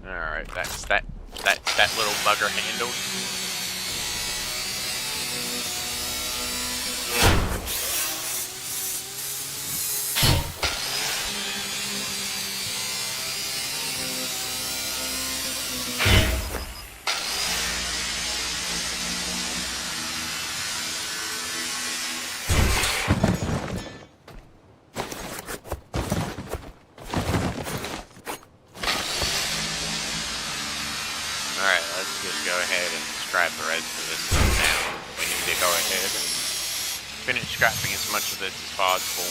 Alright, that's that little bugger handled. Alright, let's just go ahead and scrap the rest of this stuff now. We need to go ahead and finish scrapping as much of this as possible.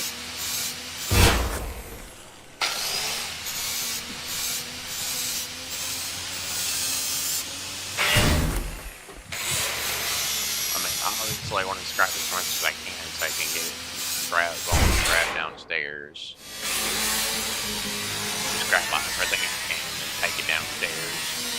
I mean, obviously I want to scrap as much as I can so I can get it scrap downstairs. Scrap everything I can and take it downstairs.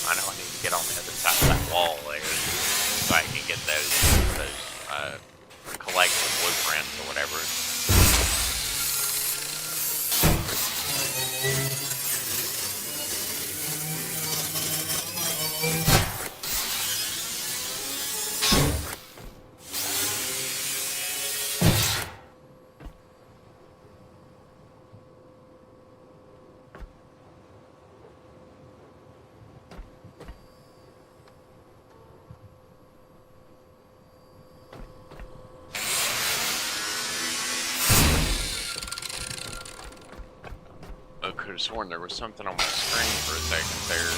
I know I need to get on the other side of that wall there so I can get those collectible blueprints or whatever. I could have sworn there was something on my screen for a second there.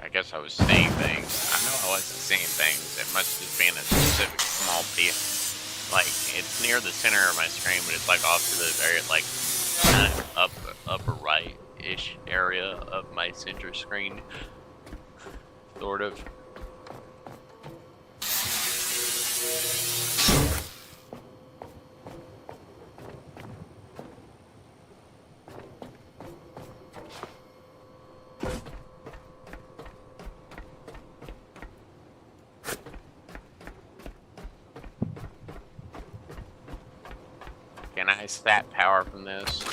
I guess I was seeing things. I know I wasn't seeing things. It must just be in a specific small piece. Like, it's near the center of my screen, but it's like off to the very, like, kind of upper right-ish area of my center screen. Sort of. Can I stat power from this?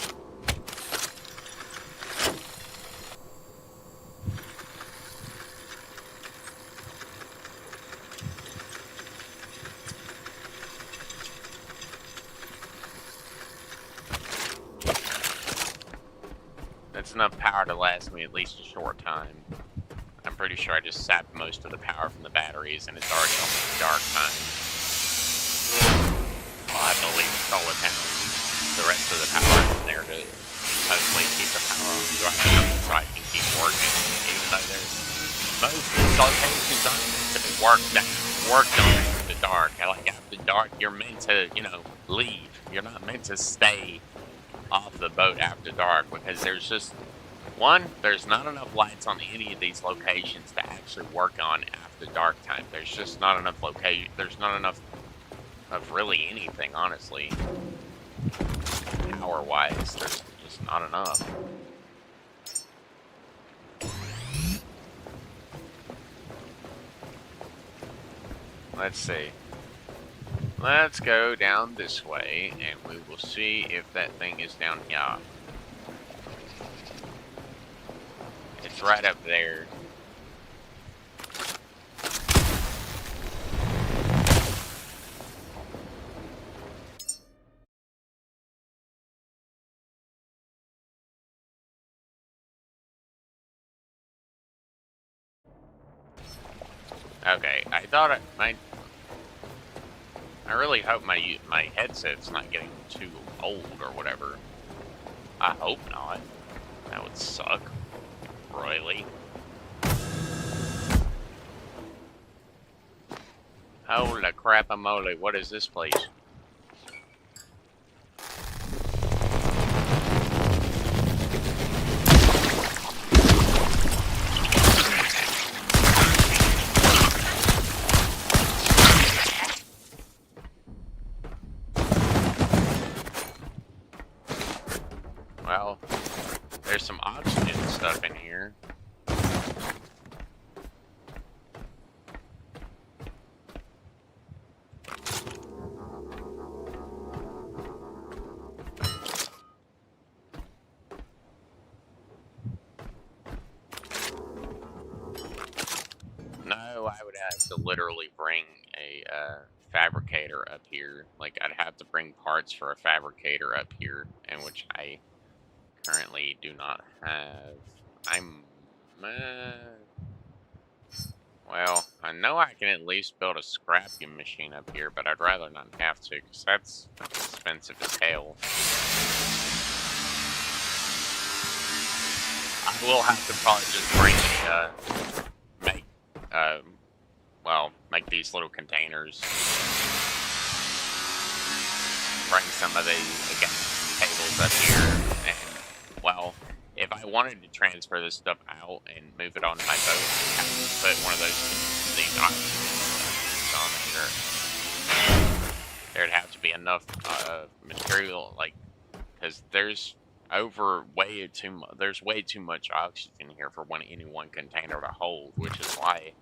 That's enough power to last me at least a short time. I'm pretty sure I just sapped most of the power from the batteries and it's already almost dark time. I'll have to leave solar panels, the rest of the power in there to hopefully keep the power on so I can keep working, even though there's most of these locations aren't meant to be worked on after dark. Like after dark, you're meant to, you know, leave. You're not meant to stay off the boat after dark because there's just there's not enough lights on any of these locations to actually work on after dark time. There's just not enough there's not enough of really anything, honestly. Power-wise, there's just not enough. Let's see. Let's go down this way, and we will see if that thing is down here. It's right up there. Okay, I thought I really hope my headset's not getting too old or whatever. I hope not. That would suck. Royally. Holy crap-a-moly, what is this place? Well, there's some oxygen stuff in here. No, I would have to literally bring a fabricator up here. Like, I'd have to bring parts for a fabricator up here, and which I currently do not have. Well, I know I can at least build a scrapping machine up here, but I'd rather not have to, because that's expensive as hell. I will have to probably just bring make these little containers. Bring some of these tables up here, and well, if I wanted to transfer this stuff out and move it onto my boat, I'd have to put one of these options on there. There'd have to be enough material, like, because there's way too much oxygen here for any one container to hold, which is why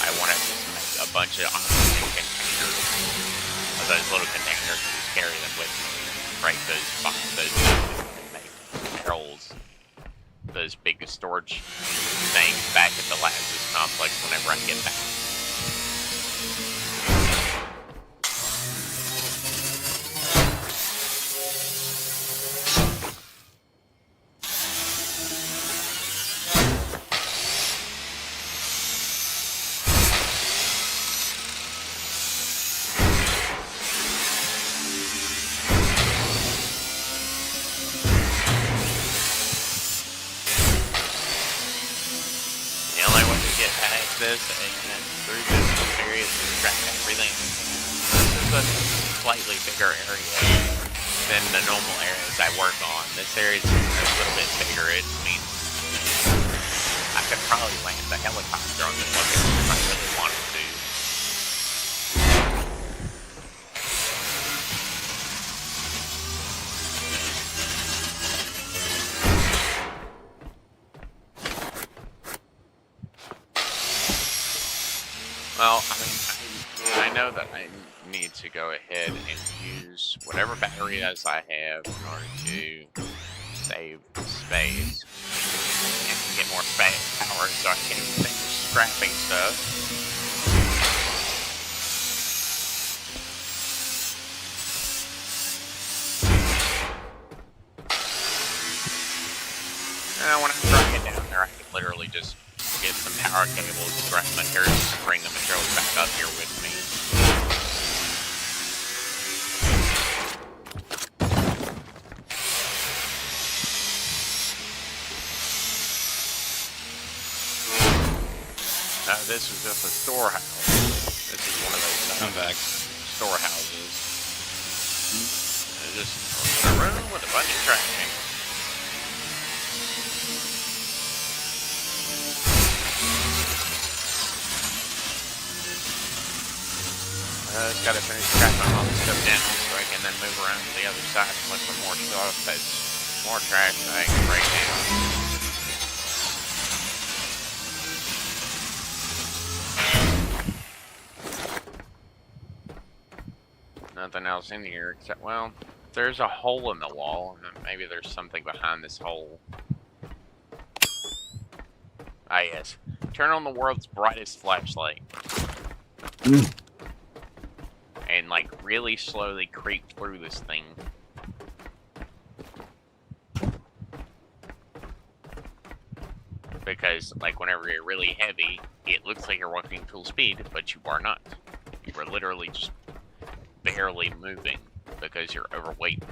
I want to just make a bunch of oxygen containers, of those little containers, and just carry them with me. Break those and make barrels, those big storage things back at the Lazarus complex whenever I get back. this and through this area to scrap everything. This is a slightly bigger area than the normal areas I work on. This area is a little bit bigger. It means I could probably land the helicopter on this location if I really wanted to. Well, I mean, I know that I need to go ahead and use whatever batteries I have in order to save space and get more power so I can finish scrapping stuff. And when I try to get down there, I can literally just get some power cables, scrap materials, and bring the materials back up here with me. Now this is just a storehouse. This is one of those storehouses. It's just a room with a bunch of trash in it. Just gotta finish scrapping all this stuff down so I can then move around to the other side and look for more stuff that's more trash that I can break down. Nothing else in here except, well, there's a hole in the wall, and maybe there's something behind this hole. Ah, yes. Turn on the world's brightest flashlight. And, like, really slowly creep through this thing. Because, like, whenever you're really heavy, it looks like you're walking full speed, but you are not. You are literally just barely moving because you're overweight.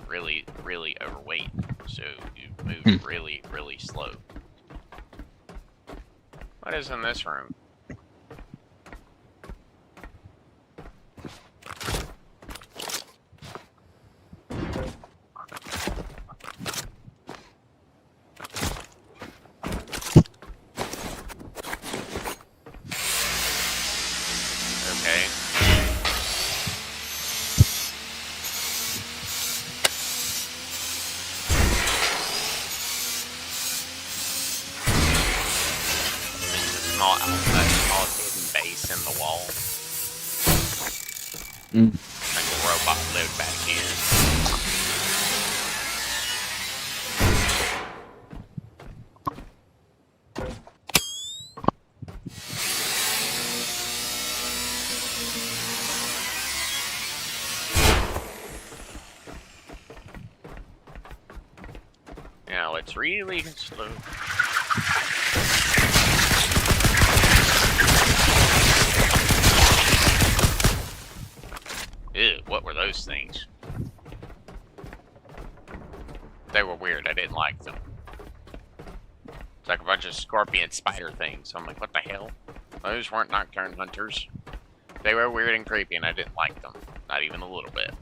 Really, really overweight. So you move really, really slow. What is in this room? Small hidden base in the wall. Like a robot lived back in. Now it's really slow. Ew, what were those things? They were weird, I didn't like them. It's like a bunch of scorpion spider things. I'm like, what the hell? Those weren't nocturne hunters. They were weird and creepy and I didn't like them. Not even a little bit.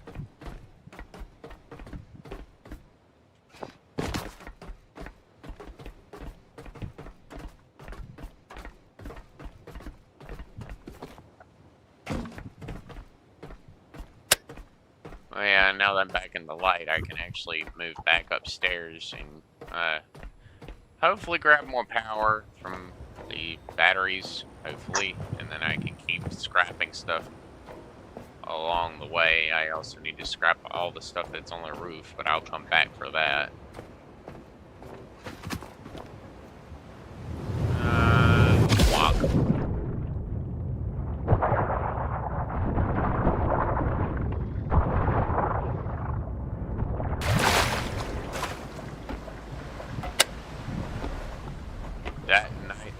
Oh yeah, now that I'm back in the light, I can actually move back upstairs and hopefully grab more power from the batteries, hopefully, and then I can keep scrapping stuff along the way. I also need to scrap all the stuff that's on the roof, but I'll come back for that. Walk.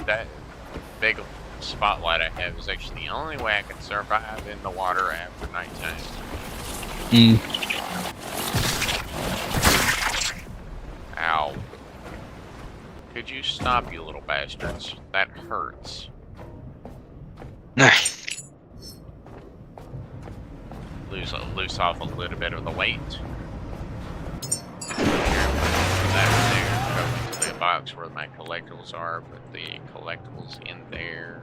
That big spotlight I have is actually the only way I can survive in the water after nighttime. Ow. Could you stop, you little bastards? That hurts. Loose off a little bit of the weight. That there, go into the box where my collectibles are, put the collectibles in there.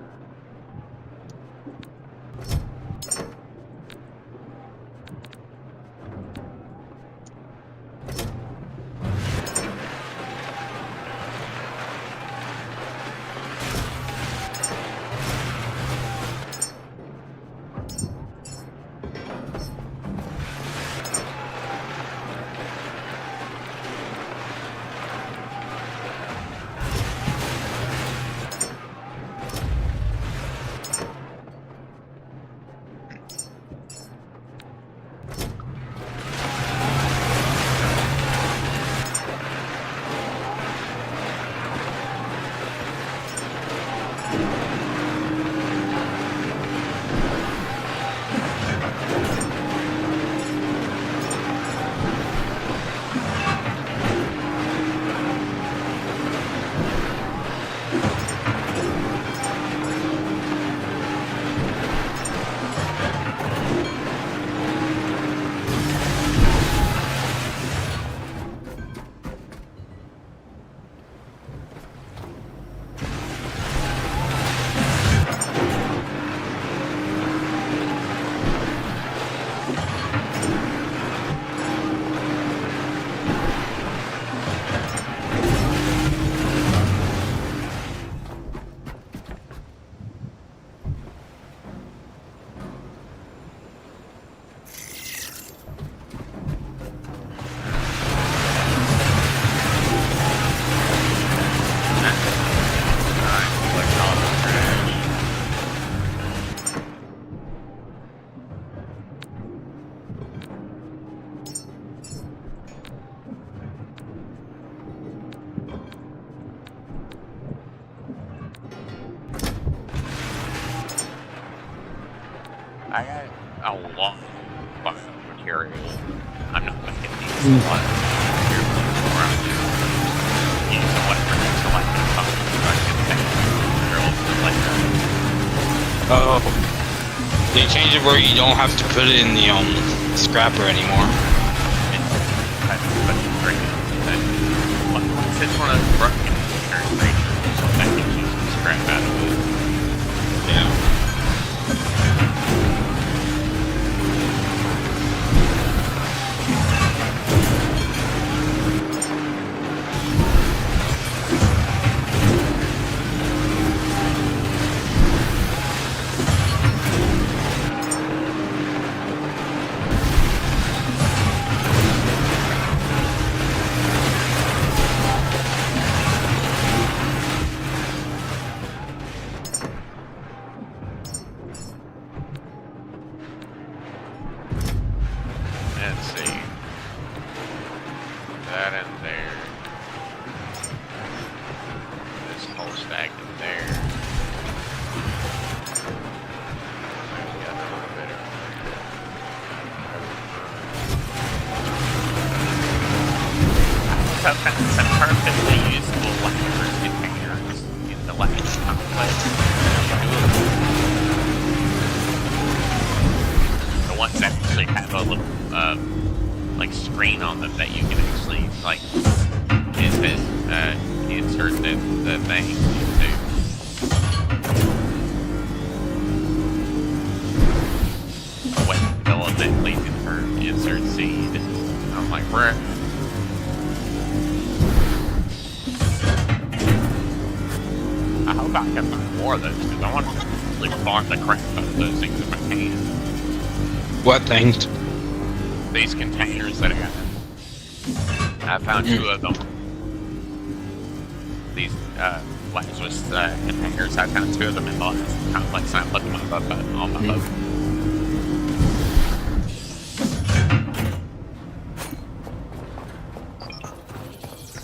I got a lot of material. I'm not going to get these a lot of material before I'm using whatever selected materials like that. Oh. They changed it where you don't have to put it in the scrapper anymore. Once it's one of those broken creatures, that can use some scrap out of it. Yeah. Some perfectly usable Lazarus containers in the last complex. The ones that actually have a little like screen on them that you can actually like insert the thing into. A weapon element, please insert seed. I'm like, bruh. I hope I can find more of those because I want to really farm the crap out of those things if I can. What things? These containers that I got. I found two of them. These Lazarus containers. I found two of them in the last complex and I put them on my boat.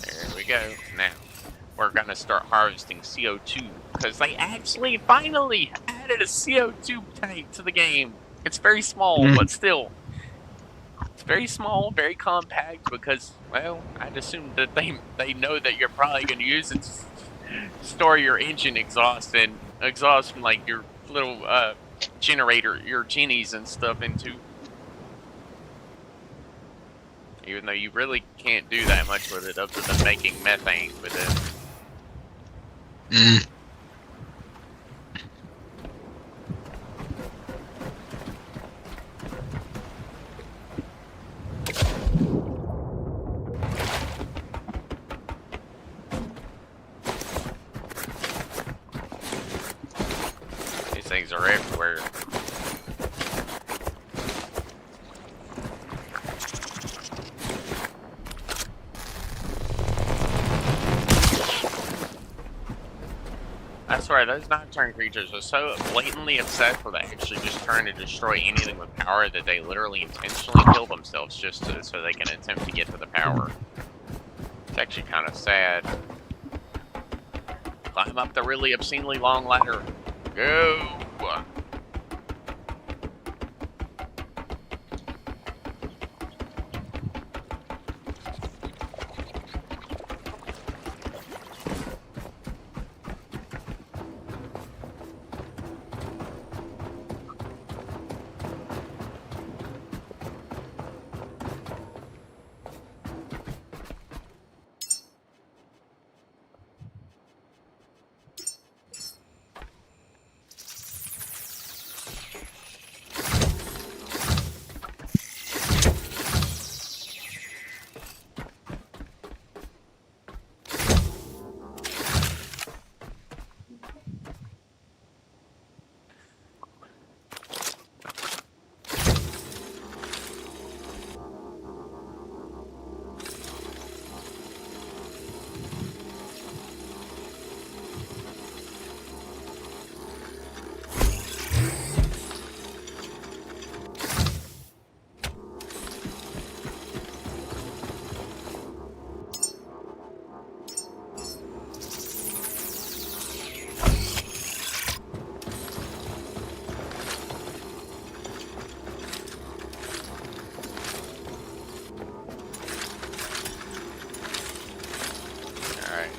There we go. Now we're gonna start harvesting CO2 because they actually finally added a CO2 tank to the game. It's very small, but still. It's very small, very compact because, well, I'd assume that they know that you're probably going to use it to store your engine exhaust and exhaust from like your little generator your genies and stuff into. Even though you really can't do that much with it other than making methane with it. Mm. These things are everywhere. I swear, those nocturne creatures are so blatantly obsessed with actually just trying to destroy anything with power that they literally intentionally kill themselves just so they can attempt to get to the power. It's actually kind of sad. Climb up the really obscenely long ladder. Go!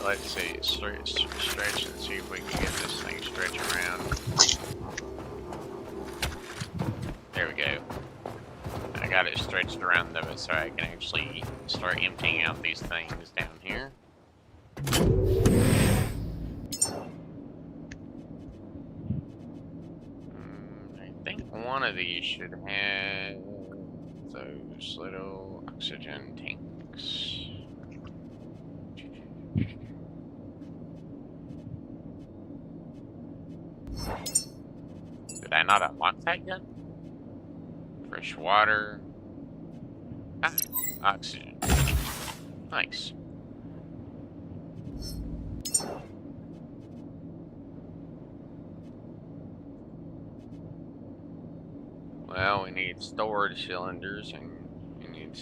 Let's see, stretch and see if we can get this thing stretch around. There we go. I got it stretched around though, so I can actually start emptying out these things down here. I think one of these should have those little oxygen tanks. Did I not unlock that yet? Fresh water. Ah, oxygen. Nice. Well, we need storage cylinders and we need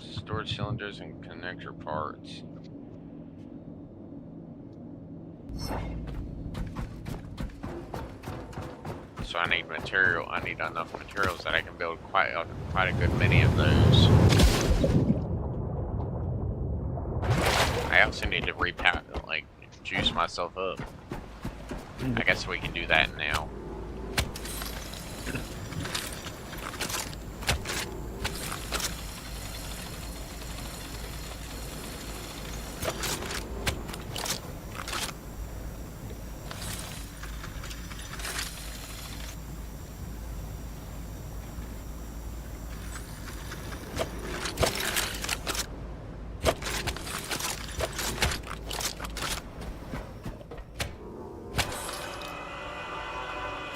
storage cylinders and connector parts. So I need material. I need enough materials that I can build quite a good many of those. I also need to juice myself up. I guess we can do that now.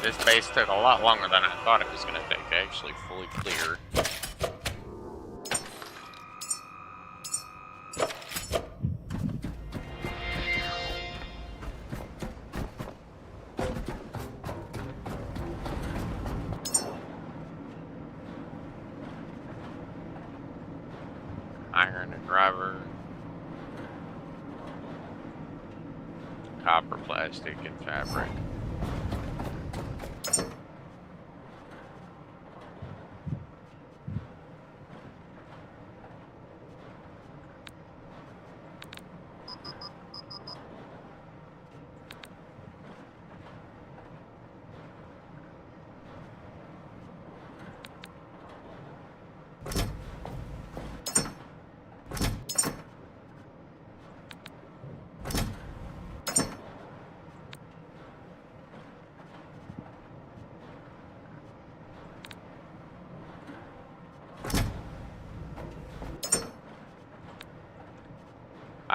This base took a lot longer than I thought it was going to take to actually fully clear. Iron and driver. Copper, plastic, and fabric.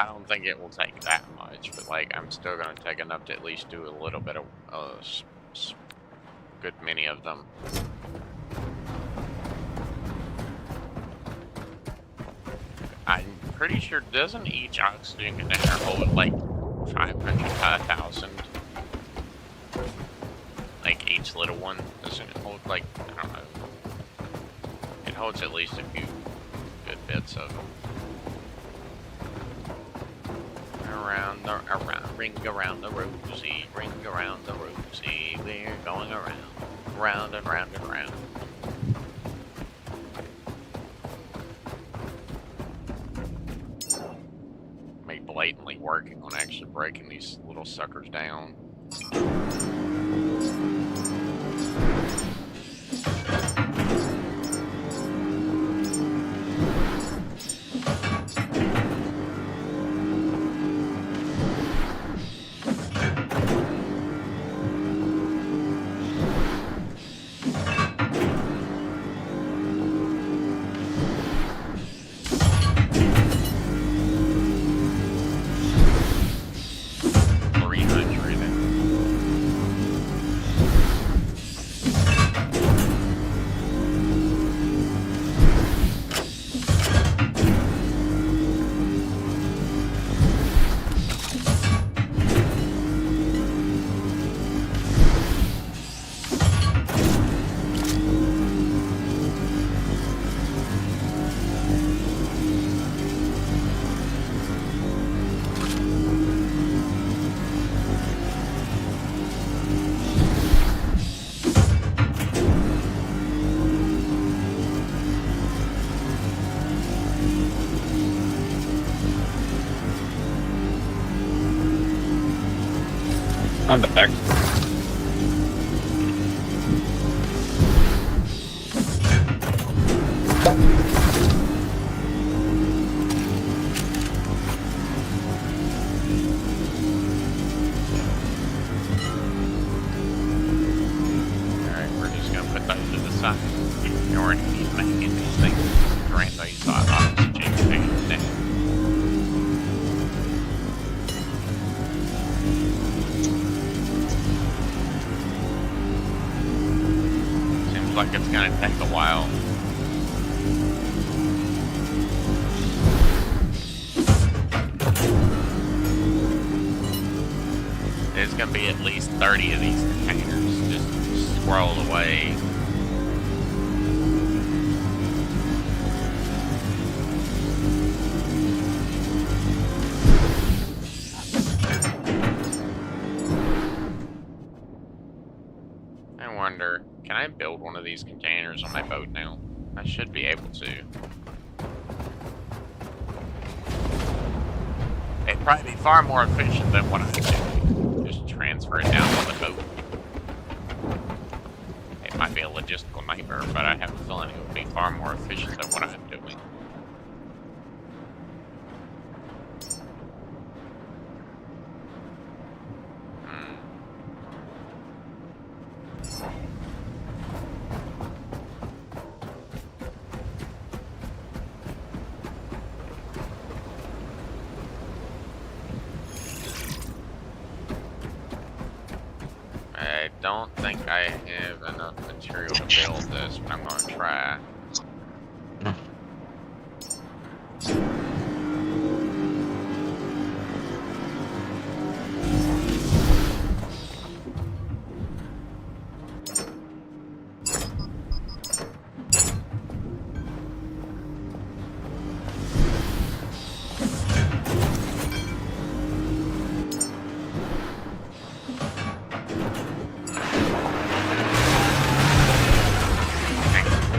I don't think it will take that much, but like I'm still gonna take enough to at least do a little bit of good many of them. I'm pretty sure doesn't each oxygen container hold like 500 to 1,000? Like each little one doesn't it hold like I don't know. It holds at least a few good bits of them. Ring around the rosy, ring around the rosy. We're going around, round and round and round. Me blatantly working on actually breaking these little suckers down. I'm back. Alright, we're just gonna put those to the side. You already need making these things drain these oxygen containers down. Like it's gonna take a while. There's gonna be at least 30 of these containers just scroll away. I wonder, can I build one of these containers on my boat now? I should be able to. It'd probably be far more efficient than what I'm doing. Just transfer it down on the boat. It might be a logistical nightmare, but I have a feeling it would be far more efficient than what I'm doing. I don't think I have enough material to build this, but I'm gonna try.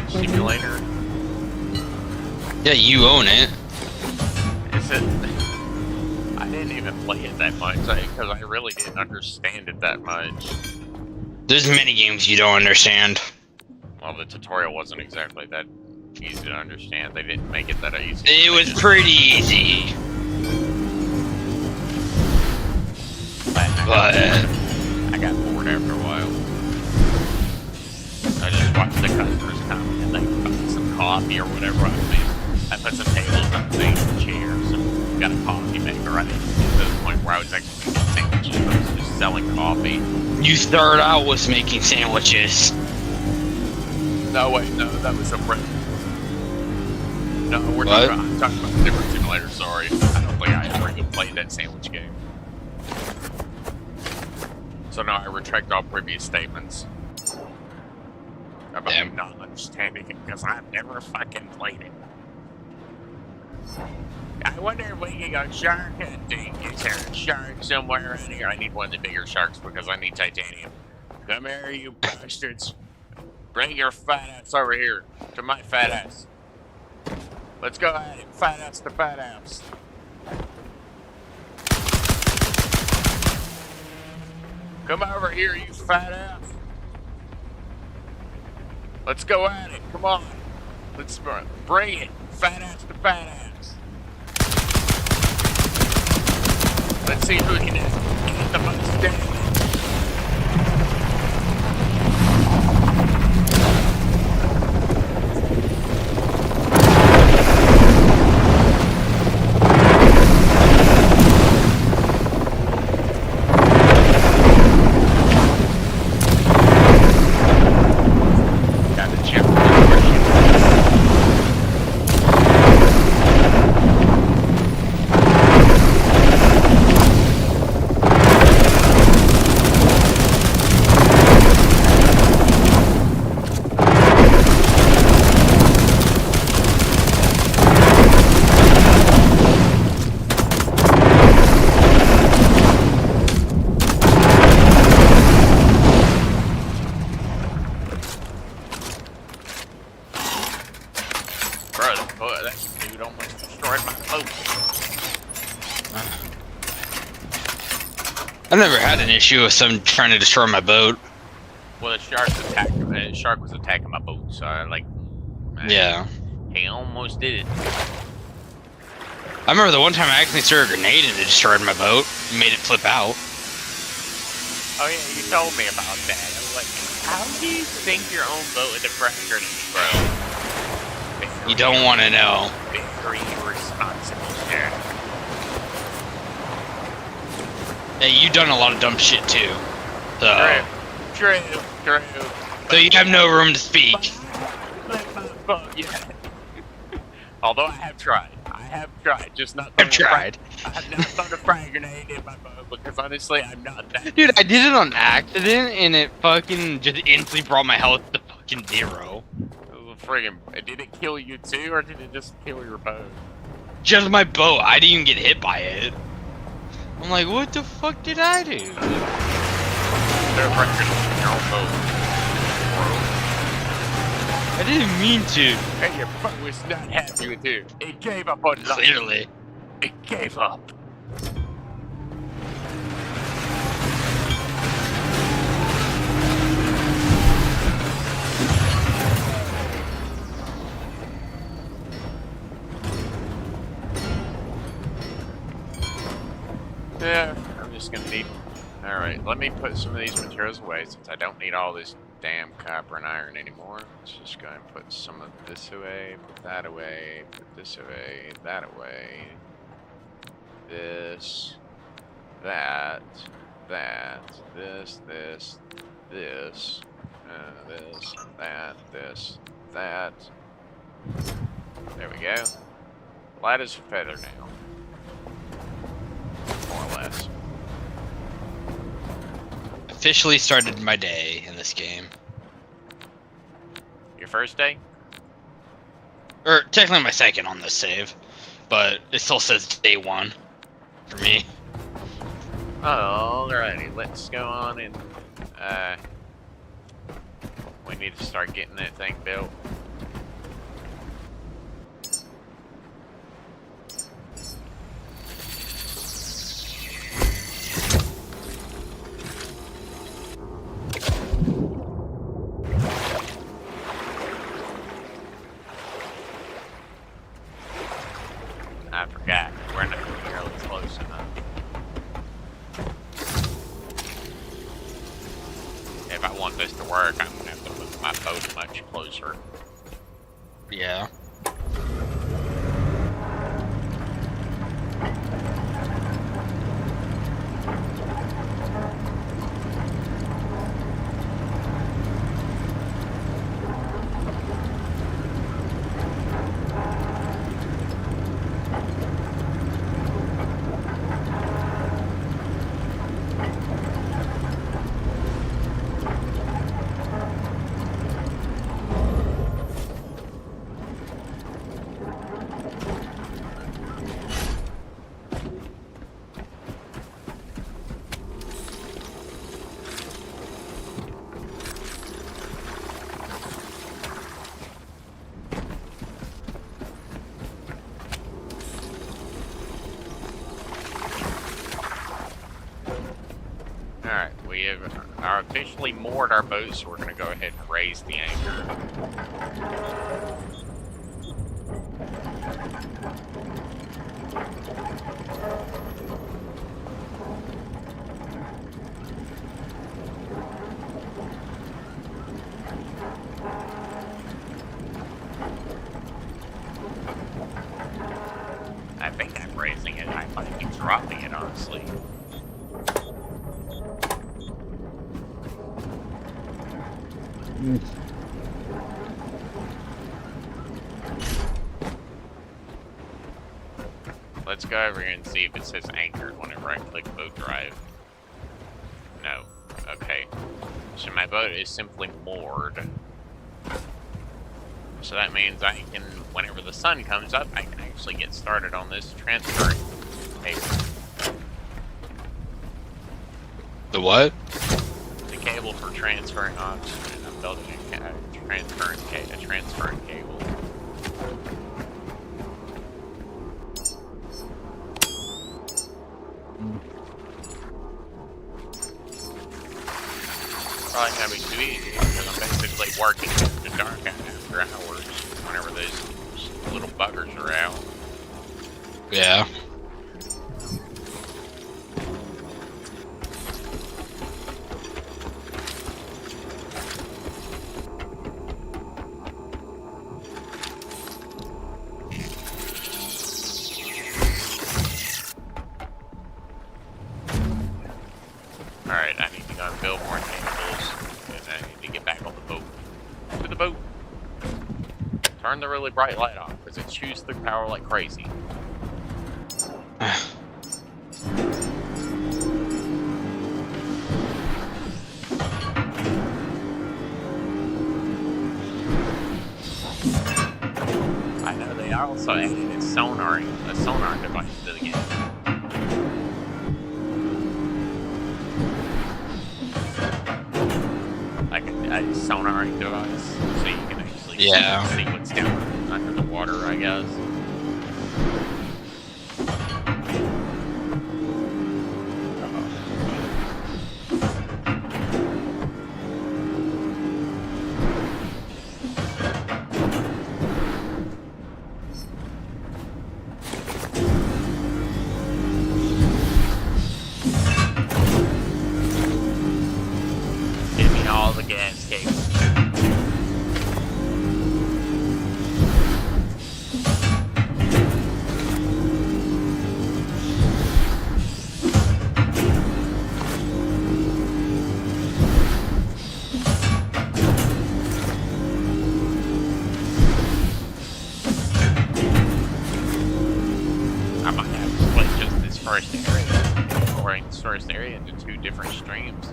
Simulator. Yeah, you own it. Is it? I didn't even play it that much because I really didn't understand it that much. There's many games you don't understand. Well, the tutorial wasn't exactly that easy to understand. They didn't make it that easy. It was pretty easy. I got bored after a while. I just watched the customers come and they put some coffee or whatever I made. I put some tables and things and chairs and got a coffee maker. I didn't get to the point where I was actually making sandwiches. I was just selling coffee. You started out with making sandwiches. No, wait, no, that was a break. No, I'm talking about a different simulator, sorry. I don't think I ever even played that sandwich game. So no, I retract all previous statements. About me not understanding it, because I've never fucking played it. I wonder if we can go shark hunting. Is there a shark somewhere around here? I need one of the bigger sharks because I need titanium. Come here, you bastards. Bring your fat ass over here to my fat ass. Let's go at it. Fat ass to fat ass. Come over here, you fat ass. Let's go at it. Come on. Let's bring it. Fat ass to fat ass. Let's see who can get the most damage. I've never had an issue with someone trying to destroy my boat. Well, the shark was attacking my boat, so I yeah. He almost did it. I remember the one time I actually threw a grenade and it destroyed my boat, and made it flip out. Oh yeah, you told me about that. I was like, how do you sink your own boat with a fresh grenade, bro? You don't want to know. Very irresponsible, sir. Hey, you done a lot of dumb shit too. So. True. So you have no room to speak. Although I have tried, just not. I've tried. I have not thrown a frag grenade in my boat because honestly, I'm not that. Dude, I did it on accident and it fucking just instantly brought my health to fucking 0. Friggin', did it kill you too, or did it just kill your boat? Just my boat. I didn't even get hit by it. I'm like, what the fuck did I do? They're fragile in your own boat. I didn't mean to. And your boat was not happy with you. It gave up on life. Clearly. It gave up. Yeah, I'm just gonna need... Alright, let me put some of these materials away since I don't need all this damn copper and iron anymore. Let's just go and put some of this away, put that away, put this away, that away. This, that, this, this, that. There we go. Light as a feather now. More or less. Officially started my day in this game. Your first day? Or technically my second on this save, but it still says day 1 for me. Alrighty, let's go on and we need to start getting that thing built. I forgot. We're not nearly close enough. If I want this to work, I'm gonna have to move my boat much closer. Yeah. Alright, we have officially moored our boat, so we're going to go ahead and raise the anchor. I think I'm raising it. I might be dropping it, honestly. Let's go over here and see if it says anchored whenever I click boat drive. No. Okay. So my boat is simply moored. So that means I can, whenever the sun comes up, I can actually get started on this transferring cable. The what? The cable for transferring oxygen. I'm building a transferring cable. Probably gonna be too easy because I'm basically working in the dark after hours whenever those little buggers are out. Yeah. Alright, I need to go and build more cables, and I need to get back on the boat. To the boat! Turn the really bright light off, because it chews through power like crazy. I know they also added a sonar device to the game. Like a sonaring device, so you can actually see what's down under the water, I guess. Give me all the gas cables. I might have to split just this first area into two different streams,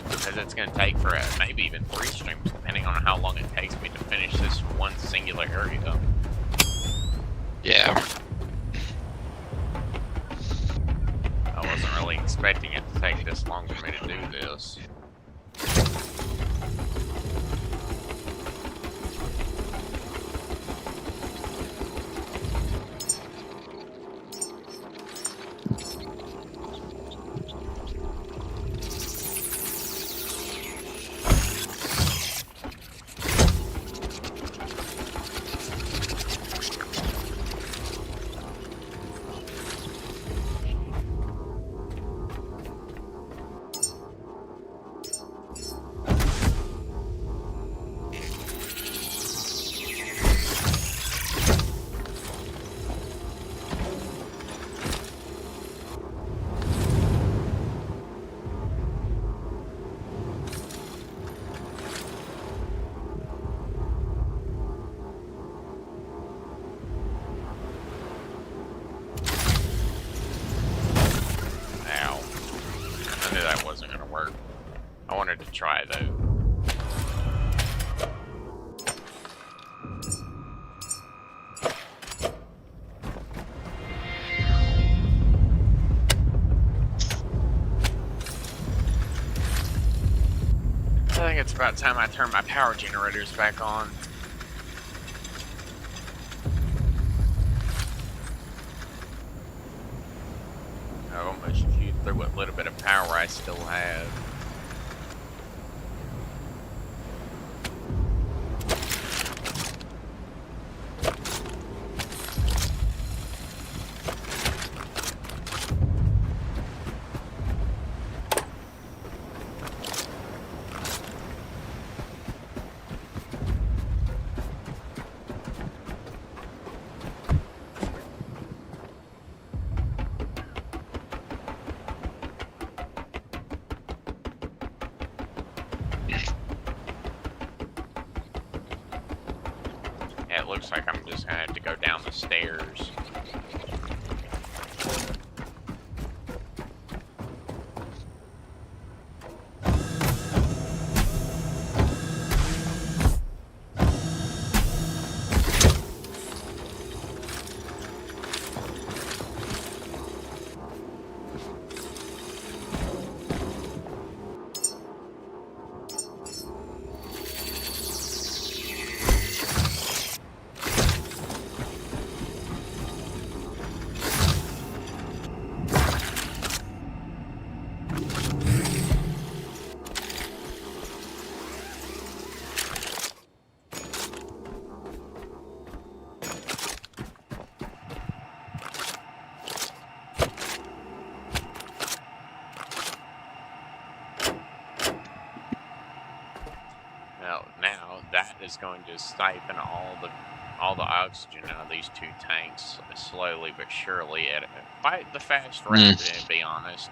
because it's going to take for maybe even 3 streams, depending on how long it takes me to finish this one singular area. Yeah. I wasn't really expecting it to take this long for me to do this. I knew that wasn't going to work. I wanted to try, though. I think it's about time I turn my power generators back on. I almost chewed through what little bit of power I still have. Yeah, it looks like I'm just gonna have to go down the stairs. Now that is going to siphon all the oxygen out of these 2 tanks slowly but surely at quite the fast rate, to be honest.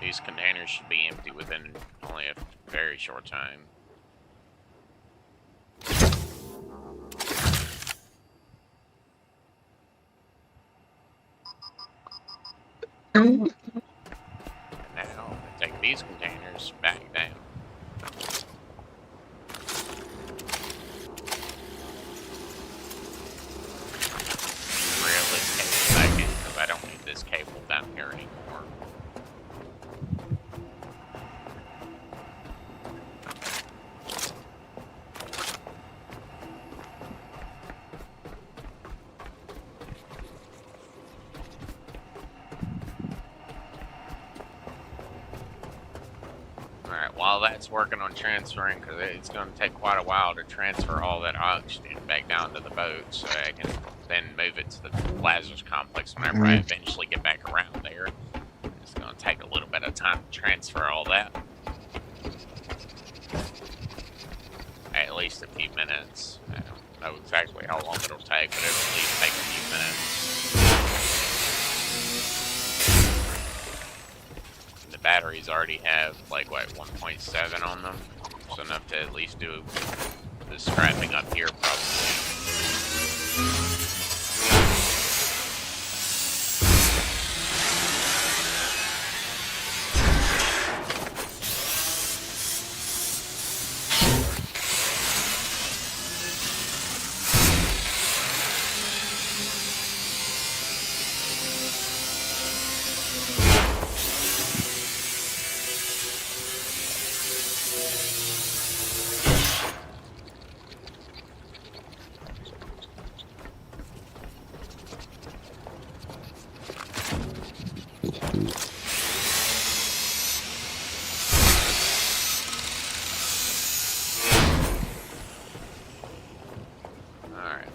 These containers should be empty within only a very short time. And now, take these containers back down. I don't need this cable down here anymore. Alright, while that's working on transferring, because it's going to take quite a while to transfer all that oxygen back down to the boat, so I can then move it to the Lazarus complex whenever I eventually get back around there. It's going to take a little bit of time to transfer all that. At least a few minutes. I don't know exactly how long it'll take, but it'll at least take a few minutes. And the batteries already have, like, what, 1.7 on them? So enough to at least do the scrapping up here, probably.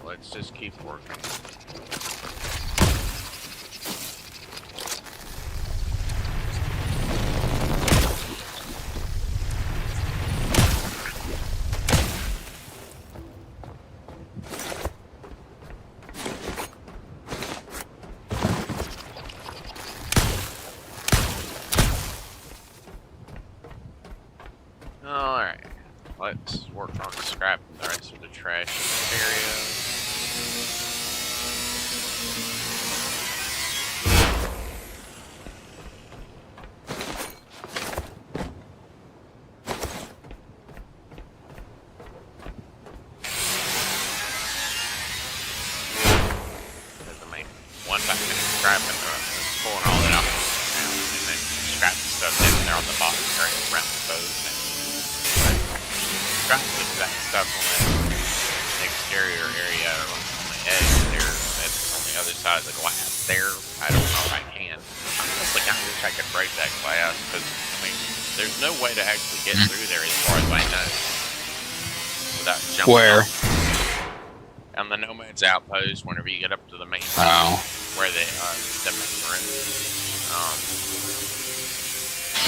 Let's just keep working. Alright, let's work on scrapping the rest of the trash in this area. Scrapping pulling all that out now, and then scrap the stuff down there on the bottom area around the boat, and scrap that stuff on the exterior area on the edge there. That's on the other side of the glass there. I don't know if I can. honestly kind of wish I could break that glass, because, I mean, there's no way to actually get through there as far as I know. Without jumping Where? on the Nomad's Outpost, whenever you get up to the main where the main room,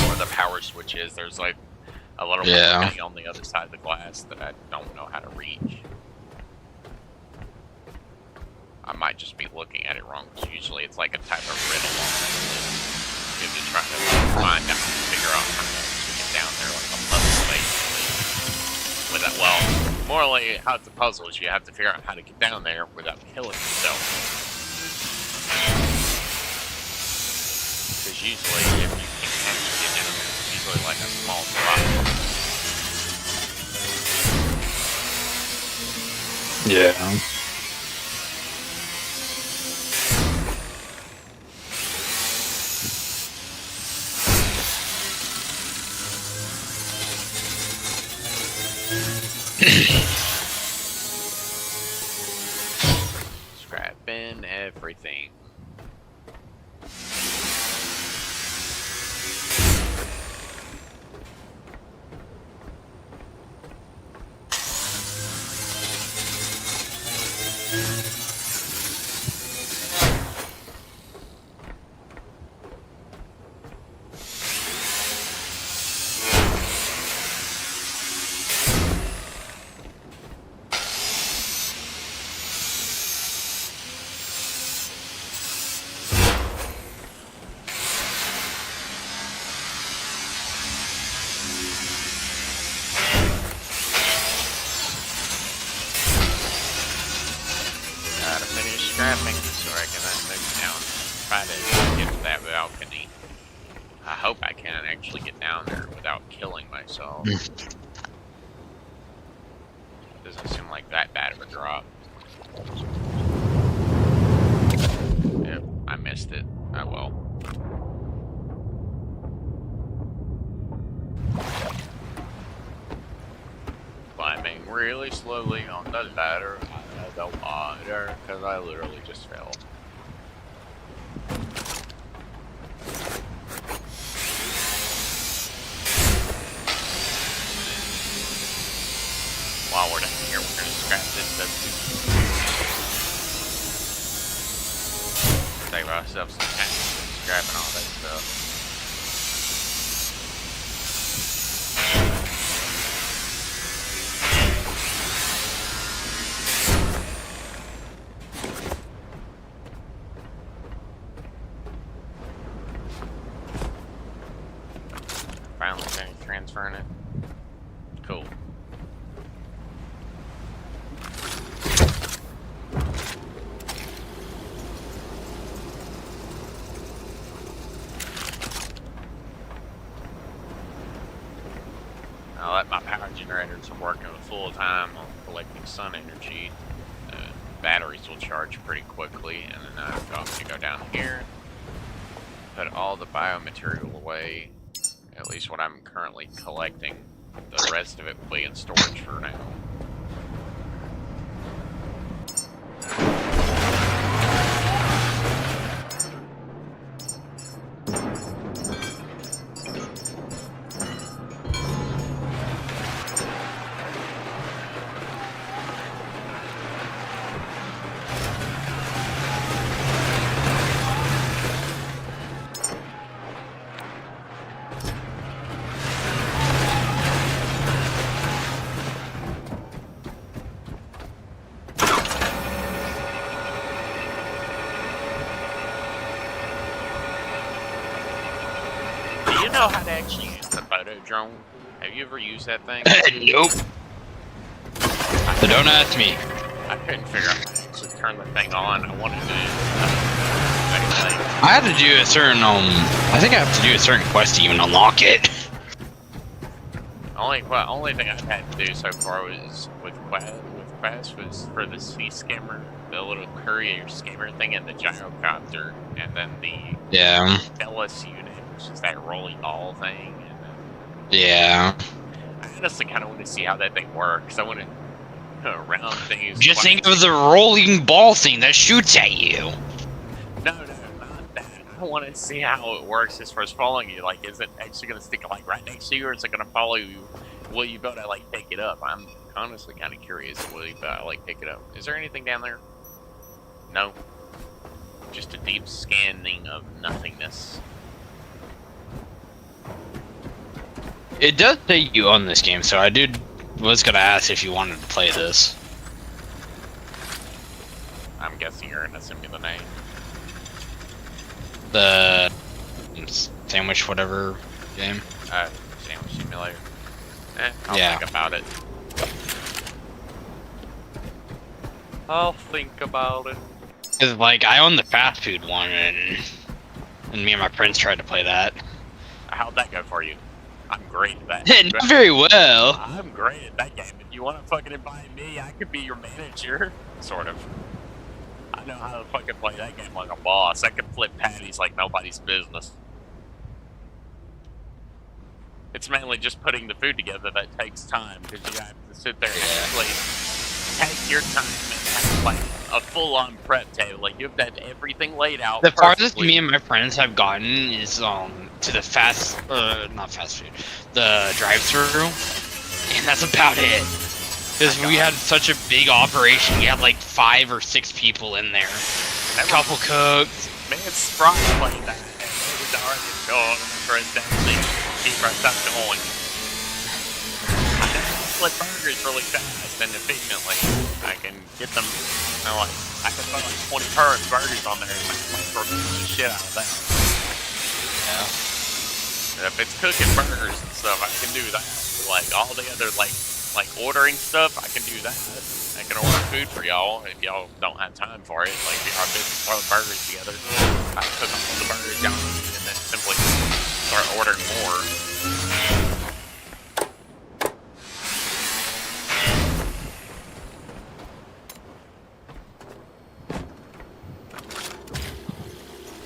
where the power switch is, there's like a little thing on the other side of the glass that I don't know how to reach. I might just be looking at it wrong, because usually it's like a type of riddle on it. If you're trying to find out, figure out how to get down there, like a puzzle, basically. With that, well, morally, how it's a puzzle is you have to figure out how to get down there without killing yourself. Because usually, if you can't actually get down there, it's usually like a small drop. Yeah. Scrapping everything. Scrapping so I can move down, try to get to that balcony. I hope I can actually get down there without killing myself. Doesn't seem like that bad of a drop. Yep, I missed it. Oh well. Climbing really slowly on the ladder out of the water, because I literally just fell. While we're down here, we're going to scrap this stuff. Save ourselves some time scrapping all that stuff. Finally finished transferring it. Cool. I'll let my power generators are working full time on collecting sun energy. Batteries will charge pretty quickly, and then I've got to go down here, put all the biomaterial away. At least what I'm currently collecting. The rest of it will be in storage for now. You know how to actually use the photo drone? Have you ever used that thing? Nope. So don't ask me. I couldn't figure out how to actually turn the thing on. I wanted to I had to do a certain I think I have to do a certain quest to even unlock it. Only thing I've had to do so far was with Quest was for the sea skimmer, the little courier skimmer thing, and the gyrocopter, and then the Bellis unit, which is that rolling ball thing. And yeah. I honestly kind of want to see how that thing works. I want to round things. Just think of the rolling ball thing that shoots at you. No, not that. I want to see how it works as far as following you. Like, is it actually going to stick like right next to you, or is it going to follow you? Will you be able to like pick it up? I'm honestly kind of curious. Will you be able to like pick it up? Is there anything down there? No. Just a deep scanning of nothingness. It does say you own this game, so I was gonna ask if you wanted to play this. I'm guessing you're gonna send me the name. The sandwich whatever game. Sandwich Simulator. I'll think about it. I'll think about it. Cause like I own the fast food one, and me and my friends tried to play that. How'd that go for you? I'm great at that. Not very well. I'm great at that game. If you want to fucking invite me, I could be your manager. Sort of. I know how to fucking play that game like a boss. I can flip patties like nobody's business. It's mainly just putting the food together that takes time, because you have to sit there and actually take your time and have like a full-on prep table. Like, you have to have everything laid out The perfectly. farthest me and my friends have gotten is to the not fast food, the drive-through, and that's about it. Because we had such a big operation, we had like 5 or 6 people in there. A couple cooks. Man, Sprite played that, and it was already going for us to actually keep our stuff going. I know how to flip burgers really fast and efficiently. I can get them, you know, like, I can put like 20 burgers on there and like produce the shit out of that. Yeah. If it's cooking burgers and stuff, I can do that. Like, all the other, like ordering stuff, I can do that. I can order food for y'all if y'all don't have time for it. Like, if y'all busy throwing burgers together, I cook all the burgers y'all need and then simply start ordering more.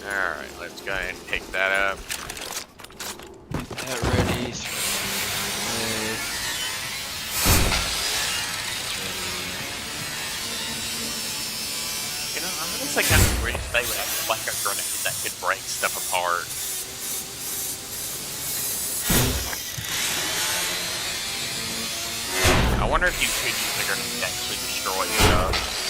Alright, let's go ahead and pick that up. Get ready. You know, I honestly kind of wish they would have like a grenade that could break stuff apart. I wonder if you could use a grenade to actually destroy stuff.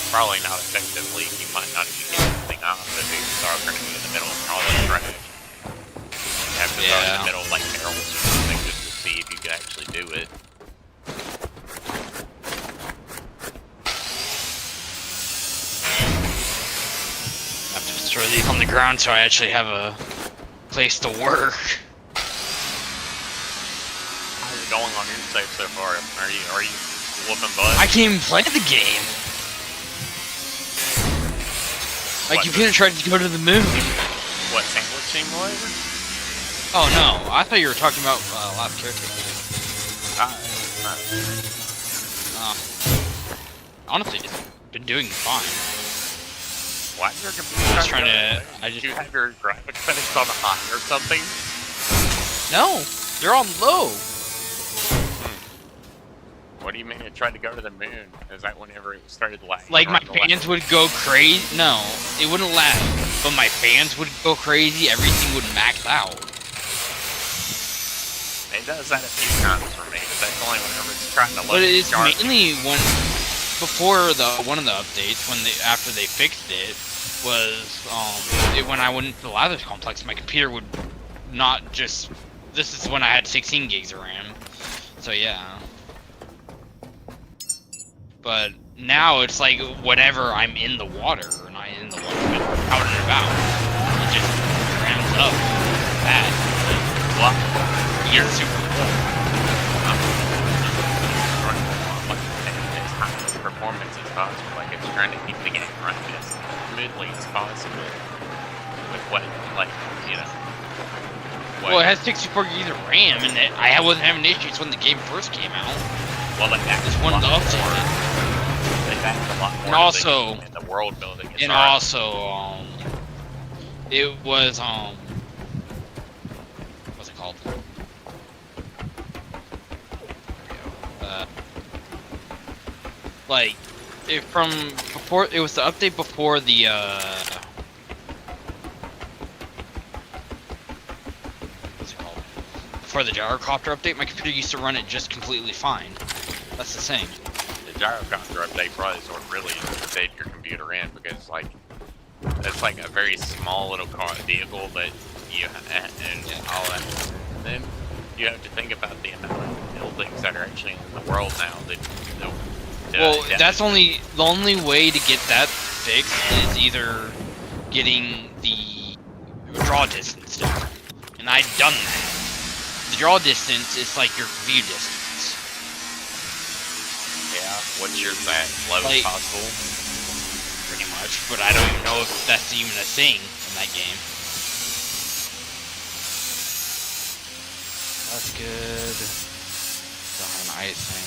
Probably not effectively. You might not even get anything off if you throw a grenade in the middle of all the trash. You have to throw it in the middle of like barrels or something just to see if you can actually do it. I have to throw these on the ground so I actually have a place to work. How's it going on your save so far? Are you whooping butt? I can't even play the game. Like, you couldn't try to go to the moon. What, Sandwich Simulator? Oh no, I thought you were talking about Last CareTaker. Honestly, it's been doing fine. Why is your computer Just trying to. Did you have your graphics settings on high or something? No, they're on low. What do you mean it tried to go to the moon? Is that whenever it started lagging? Like, my fans would go crazy. No, it wouldn't lag. But my fans would go crazy. Everything would max out. It does that a few times for me, but that's only whenever it's trying to load. But it's mainly when before one of the updates, after they fixed it, was when I went into the Lazarus complex, my computer would not just. This is when I had 16 gigs of RAM. So yeah. But now it's like whenever I'm in the water, or not in the water, but out and about, it just ramps up bad. Well, You're super cool. As high as performance as possible. Like, it's trying to keep the game running as smoothly as possible. With what, like, you know. Well, it has 64 gigs of RAM, and I wasn't having issues when the game first came out. Well, like, that It's one of the updates. They've added a lot more And also, in the world building. and also, it was, what's it called? Like, from before. It was the update before the what's it called? Before the gyrocopter update, my computer used to run it just completely fine. That's the thing. The gyrocopter update probably is what really stayed your computer in, because like it's like a very small little car vehicle that you and all that. And then you have to think about the amount of buildings that are actually in the world now that. Well, that's the only way to get that fixed is either getting the draw distance down, and I'd done that. The draw distance is like your view distance. Yeah, what's yours at? Low as possible? Pretty much, but I don't even know if that's even a thing in that game. That's good. Don't have an ice thing.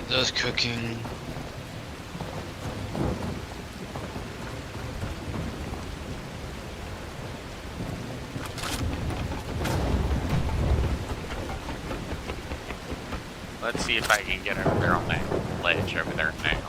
Those cooking. Let's see if I can get over there on that ledge over there now.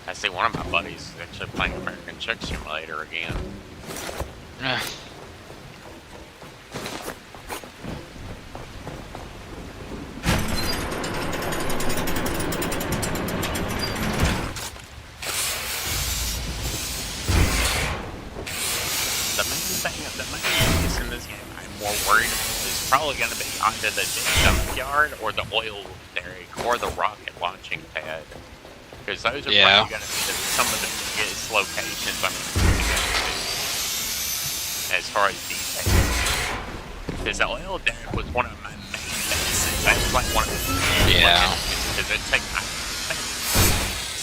I see one of my buddies is actually playing American Truck Simulator again. The main piece in this game I'm more worried about is probably going to be either the junkyard or the oil derrick or the rocket launching pad. Because those are probably going to be some of the biggest locations I'm going to go to as far as details. Because the oil derrick was one of my main bases. That was like one of the because it takes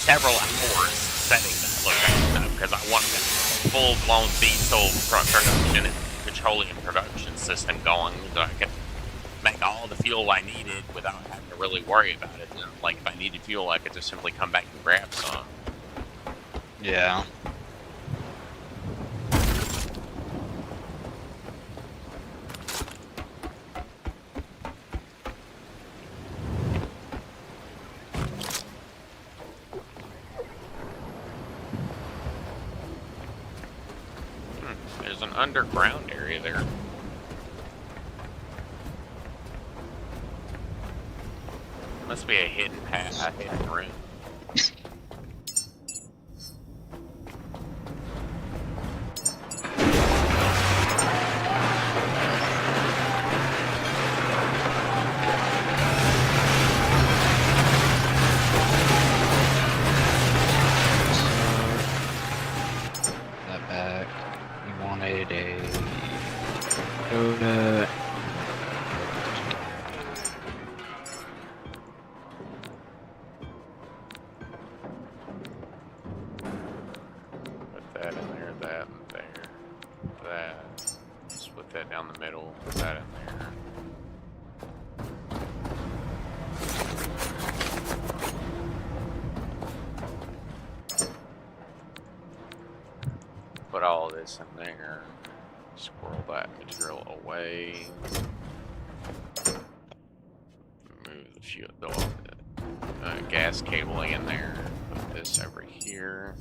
several hours setting that location up because I wanted a full-blown diesel production and petroleum production system going so I could make all the fuel I needed without having to really worry about it. You know, like if I needed fuel, I could just simply come back and grab some. Yeah. There's an underground area there. Must be a hidden path, a hidden room. That back. You wanted a soda. Put that in there, that in there, that. Split that down the middle, put that in there. Put all this in there. Squirrel that material away. Move the fuel, the gas cabling in there. Put this over here.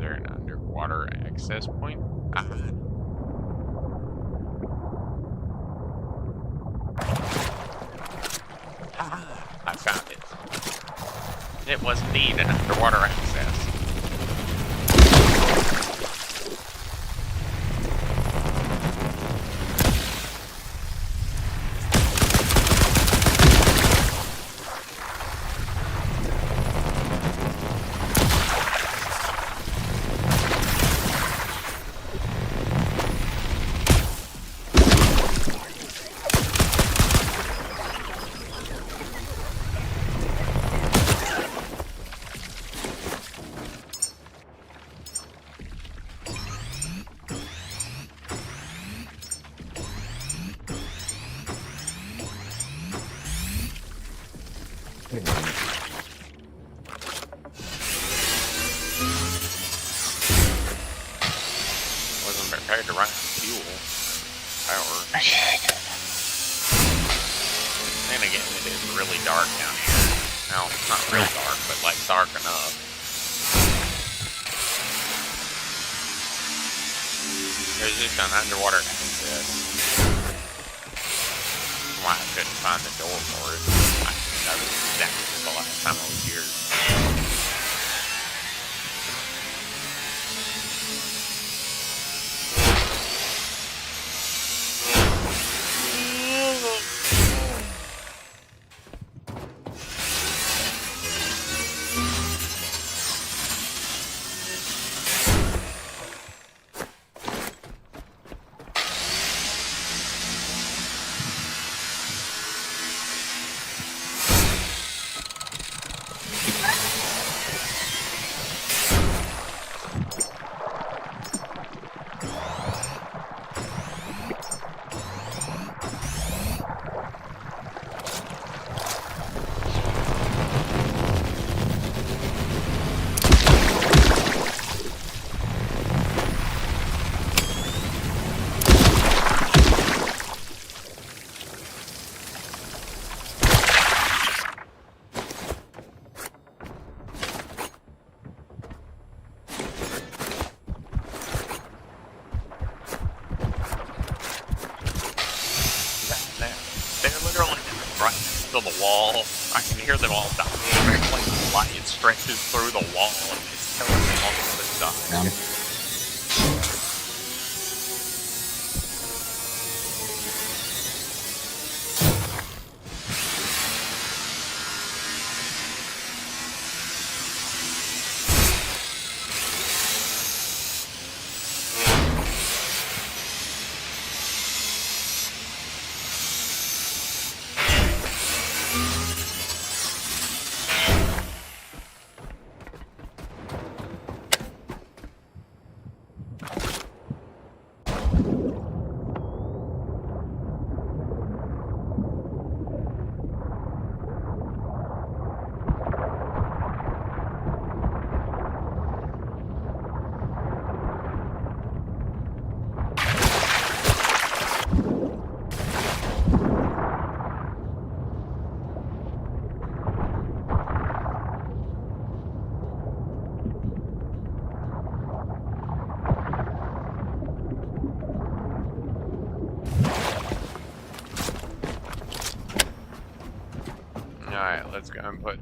there an underwater access point? I found it. It was indeed an underwater access. Wasn't prepared to run out of fuel. Power. And again, it is really dark down here. Well, not real dark, but like dark enough. There's just an underwater access. Why I couldn't find the door for it. That was exactly the last time I was here. To the wall. I can hear them all dying. Like the light stretches through the wall and it's killing them on the other side. Alright, let's go and put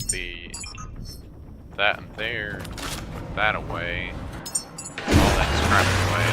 that in there, that away, all that scrap away.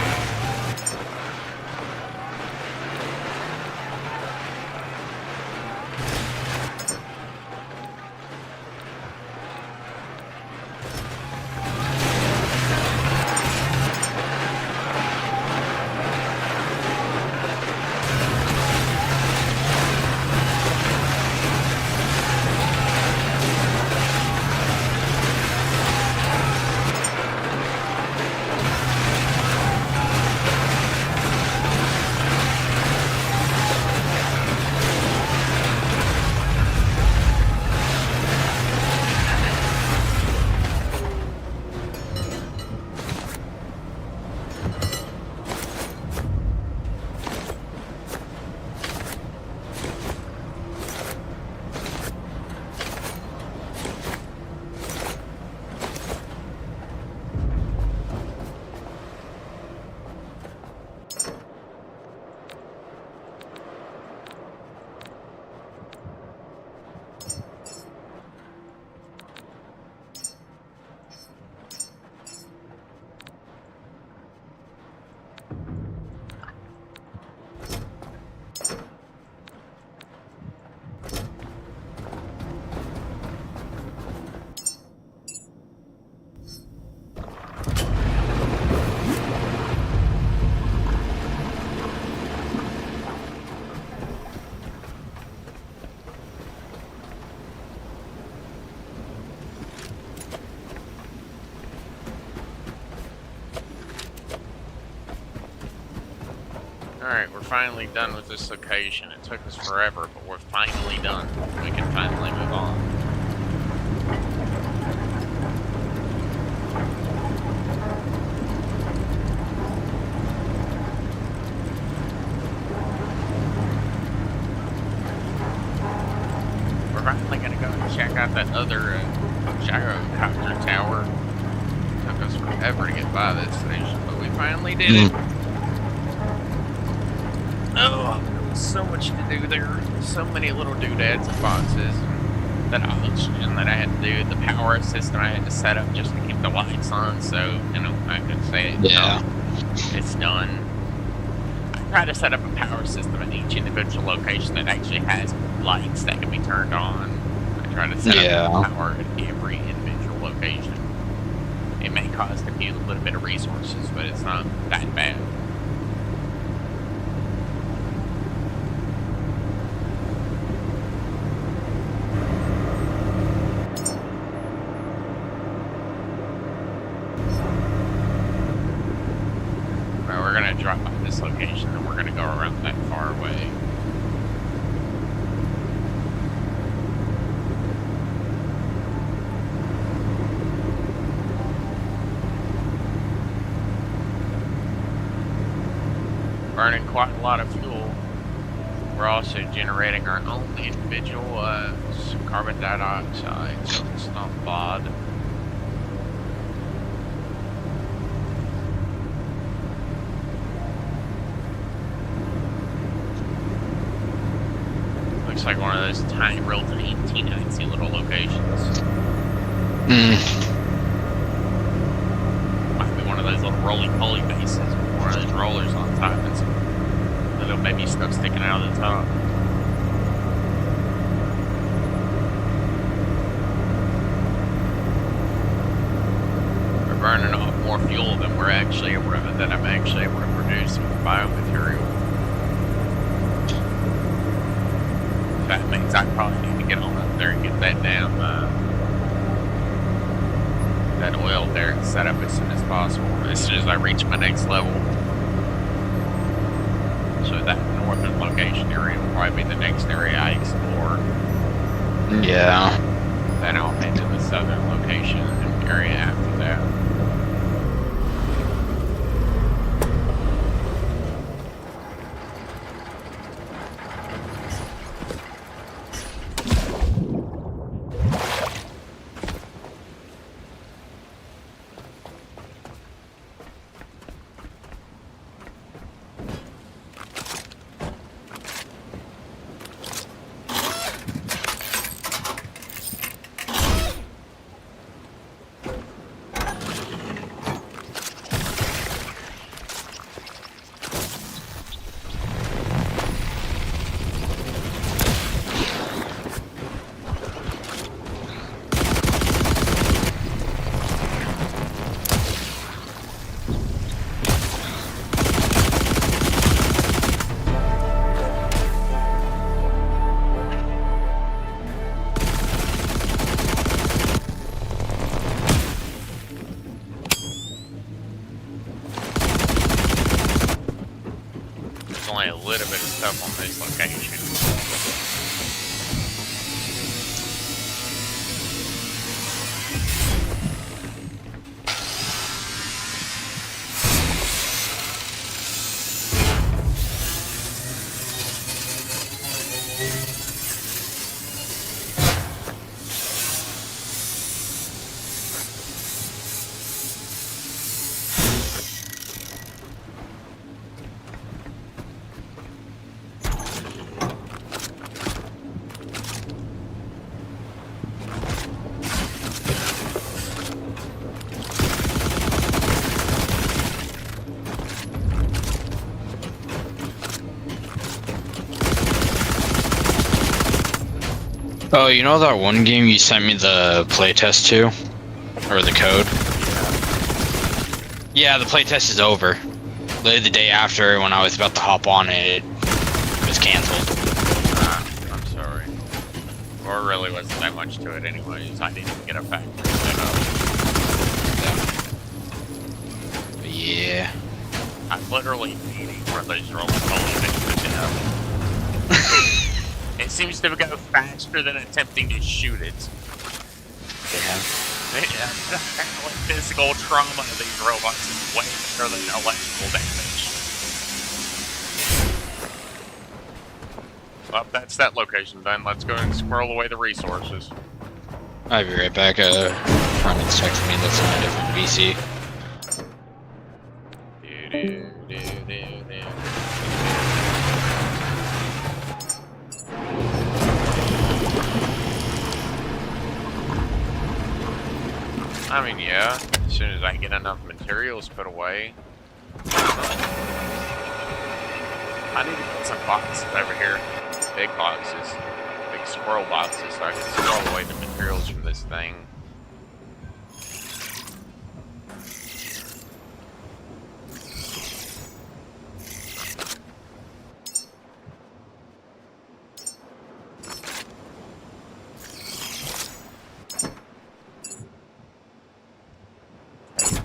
Alright, we're finally done with this location. It took us forever, but we're finally done. We can finally move on. We're finally gonna go and check out that other gyrocopter tower. It took us forever to get by that station, but we finally did it. Oh, so much to do there. So many little doodads and boxes that I had to do. The power system I had to set up just to keep the lights on, so I could say it's done. I try to set up a power system at each individual location that actually has lights that can be turned on. I try to set up power at every individual location. It may cost a little bit of resources, but it's not that bad. Drop by this location and we're going to go around that far away. Burning quite a lot of fuel. We're also generating our own individual carbon dioxide, so it's not bad. Looks like one of those tiny, real teeny little locations. Might be one of those little roly-poly bases with one of those rollers on top and some little baby stuff sticking out of the top. We're burning off more fuel than I'm actually able to produce with biomaterial. That means I probably need to get on up there and get that damn that oil there set up as soon as possible, as soon as I reach my next level. So that northern location area will probably be the next area I explore. Yeah. Then I'll head to the southern location and area after that. Only a little bit of stuff on this location. Oh, you know that one game you sent me the playtest to? Or the code? Yeah, the playtest is over. Literally the day after, when I was about to hop on it, it was cancelled. I'm sorry. Or really wasn't that much to it anyways. I didn't even get a factory set up. Yeah. I'm literally waiting for those roller-coasters to go. It seems to go faster than attempting to shoot it. Yeah. Apparently physical trauma to these robots is way better than electrical damage. Well, that's that location then. Let's go and squirrel away the resources. I'll be right back. Brandon's texting me that's on a different VC. I mean, yeah, as soon as I get enough materials put away. I need to put some boxes over here. Big boxes. Big squirrel boxes so I can squirrel away the materials from this thing.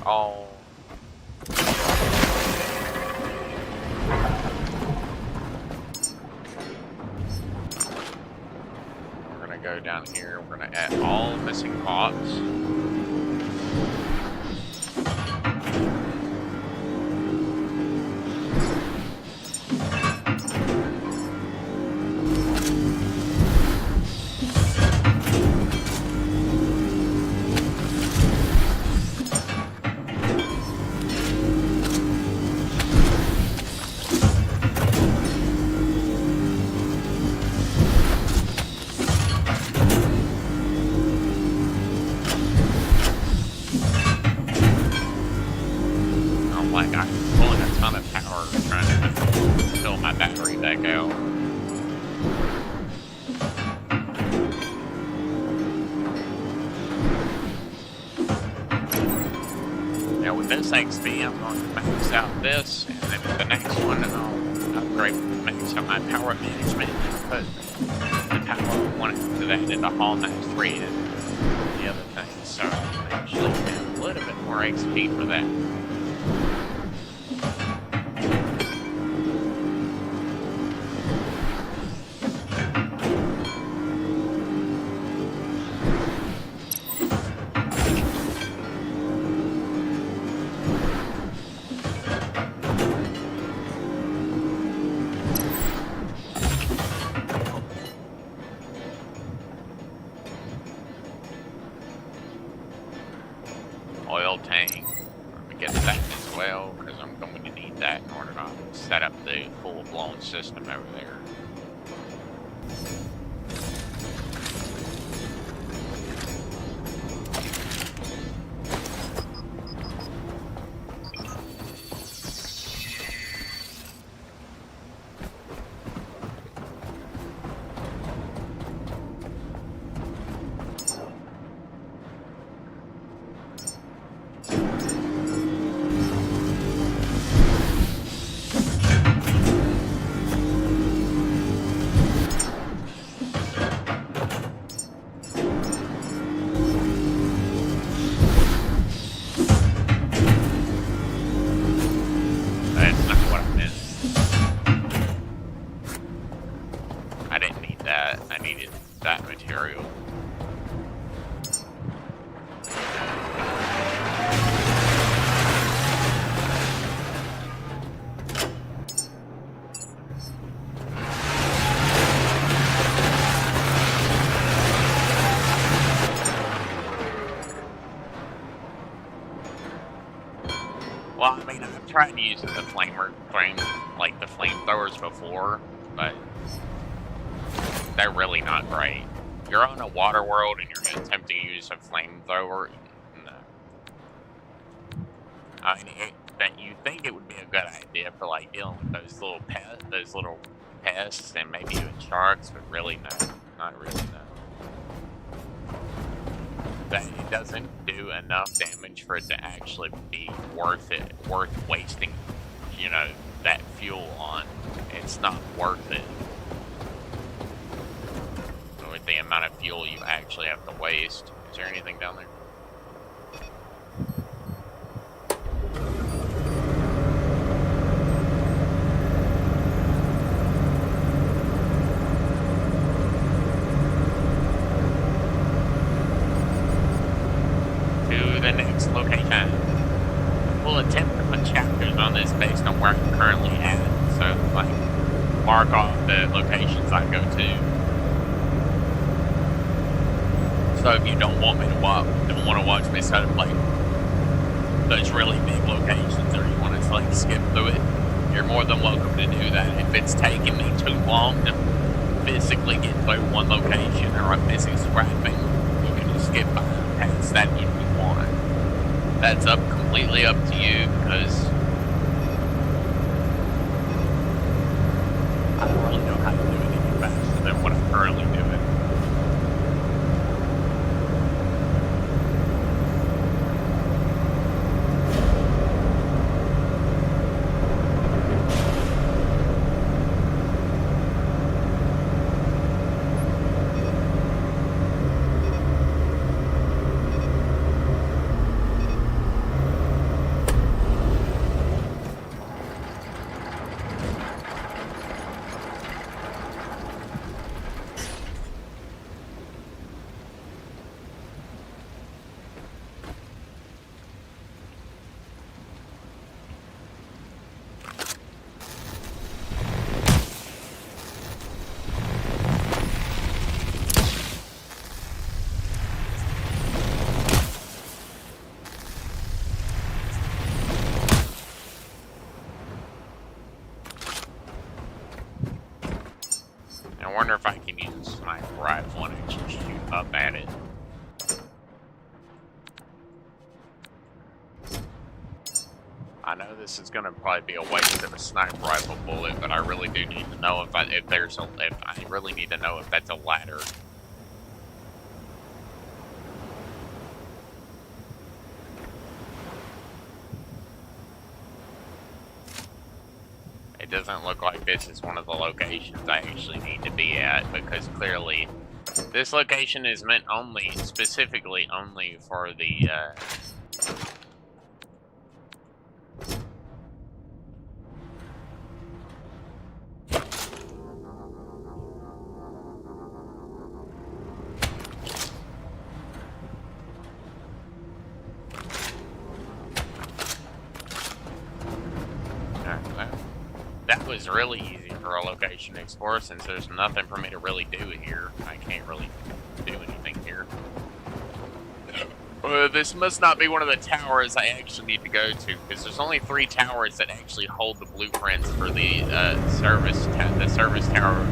Oh. We're gonna go down here. We're gonna add all missing pots. Like I'm pulling a ton of power trying to fill my battery back out. Now with this XP, I'm going to max out this, and then with the next one, I'll upgrade max out my power management and put the power one to that into Hall Max 3 and the other things. So I'm actually getting a little bit more XP for that. Oil tank. Let me get that as well, because I'm going to need that in order to set up the full-blown system over there. I needed that material. Well, I mean, I've tried using the flamethrowers before, but they're really not great. You're on a water world and you're going to attempt to use a flamethrower. No. I mean, you think it would be a good idea for like dealing with those little pests and maybe even sharks, but really no, not really no. That it doesn't do enough damage for it to actually be worth wasting, you know, that fuel on. It's not worth it. With the amount of fuel you actually have to waste. Is there anything down there? to the next location. We'll attempt to put chapters on this based on where I'm currently at. So, like, mark off the locations I go to. So if you don't want to watch me set up like those really big locations, or you want to like skip through it, you're more than welcome to do that. If it's taking me too long to physically get through one location, or I'm busy scrapping, you can just skip past that if you want. That's completely up to you, because I don't really know how to do it any faster than what I'm currently doing. I wonder if I can use a sniper rifle and actually shoot up at it. I know this is going to probably be a waste of a sniper rifle bullet, but I really do need to know if I really need to know if that's a ladder. It doesn't look like this is one of the locations I actually need to be at, because clearly this location is meant specifically only for the, that was really easy for a location to explore, since there's nothing for me to really do here. I can't really do anything here. This must not be one of the towers I actually need to go to, because there's only 3 towers that actually hold the blueprints for the service tower,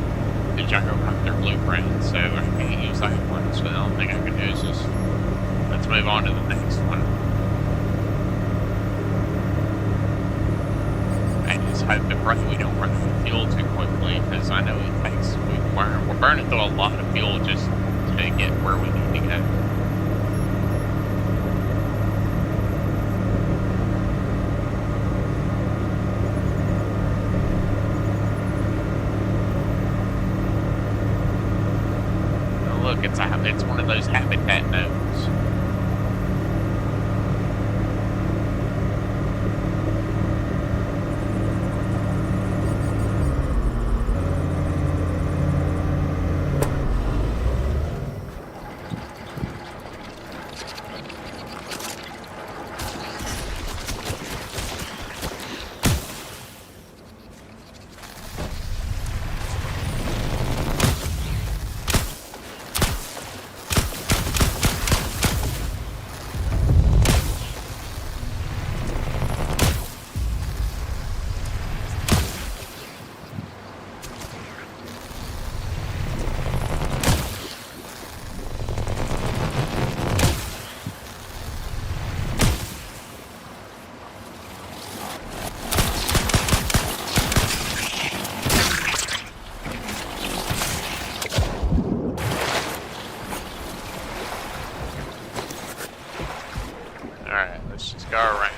the gyrocopter blueprint, so I can't use that one. So the only thing I can do is just, let's move on to the next one. I just hope to pray we don't run out of fuel too quickly, because I know it takes, we're burning through a lot of fuel just to get where we need to go. Oh, look, it's one of those habitat nodes. Alright, let's just go around.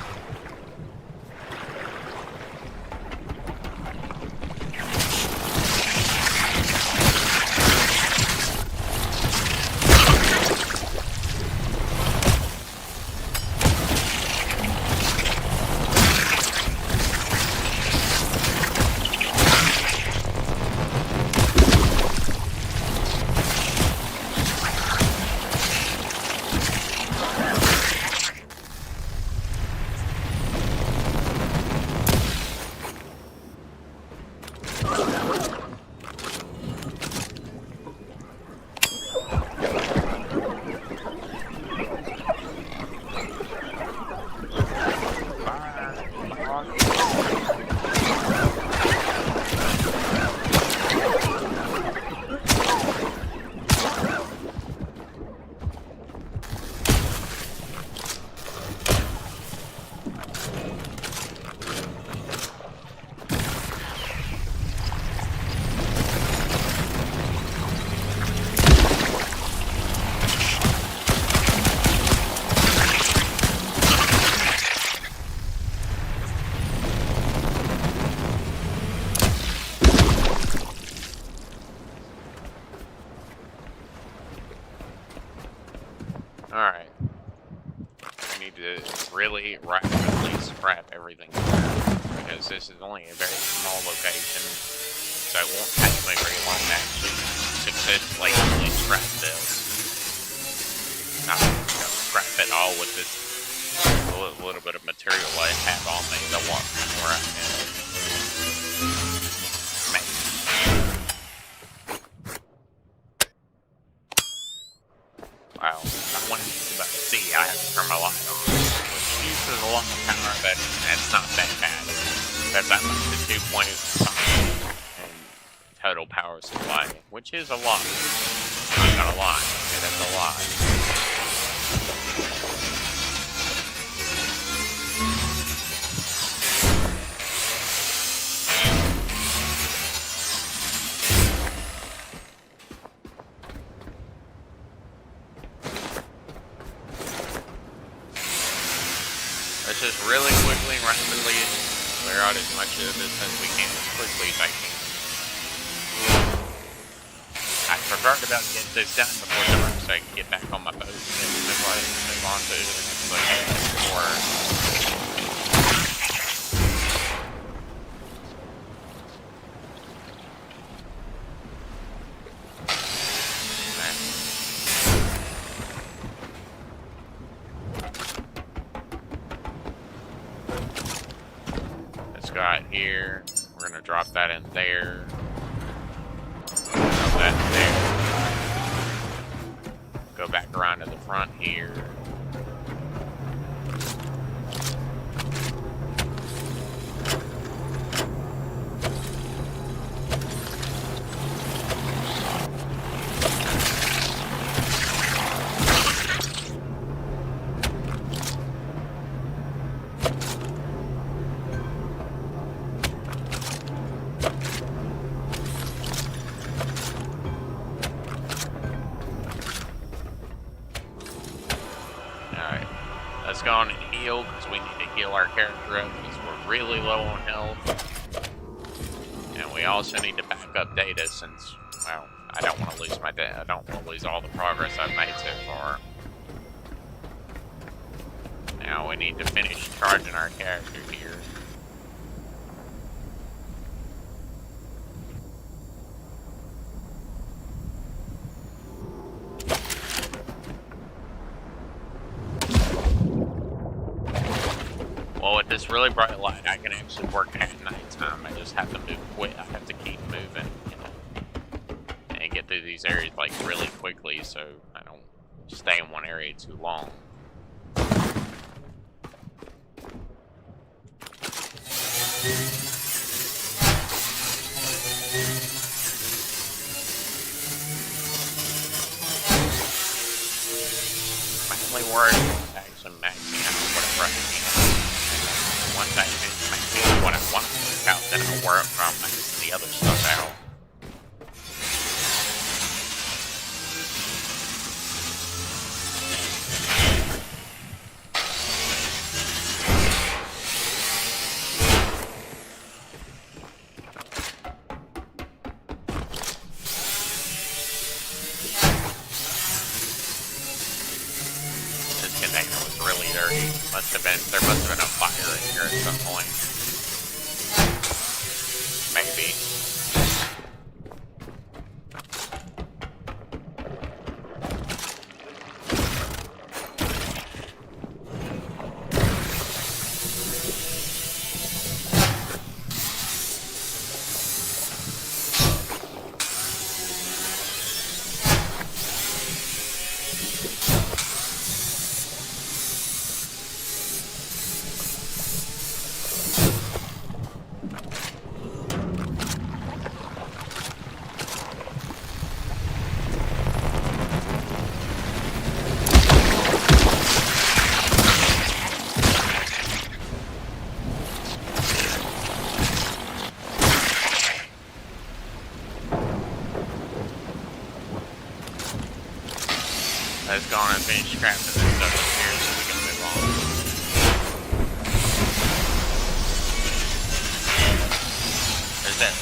to really rapidly scrap everything here, because this is only a very small location, so it won't take me very long to actually successfully scrap this. Not scrap it all with this little bit of material I have on me. The one where I have. Wow, I want to use about C, I have to turn my light on, which uses a lot of power, but that's not that bad. That's at like the 2.5 in total power supply, which is a lot. I'm not gonna lie, it is a lot. Let's just really quickly and rapidly clear out as much of this as we can, as quickly as I can. I prefer to be able to get this done before dark so I can get back on my boat and move on to the next location. Got here. We're gonna drop that in there. Drop that in there. Go back around to the front here. Let's go on and heal, because we need to heal our character up, because we're really low on health. And we also need to back up data, since, well, I don't want to lose my data. I don't want to lose all the progress I've made so far. Now we need to finish charging our character here. Well, with this really bright light, I can actually work at nighttime. I just have to move quick. I have to keep moving, you know, and get through these areas like really quickly, so I don't stay in one area too long. My only worry is actually maxing out whatever I can. Once I finish maxing what I want to work out, then I'll work on maxing the other stuff out. There must have been a fire in here at some point. Maybe. Let's go on and finish crafting this stuff up here so we can move on.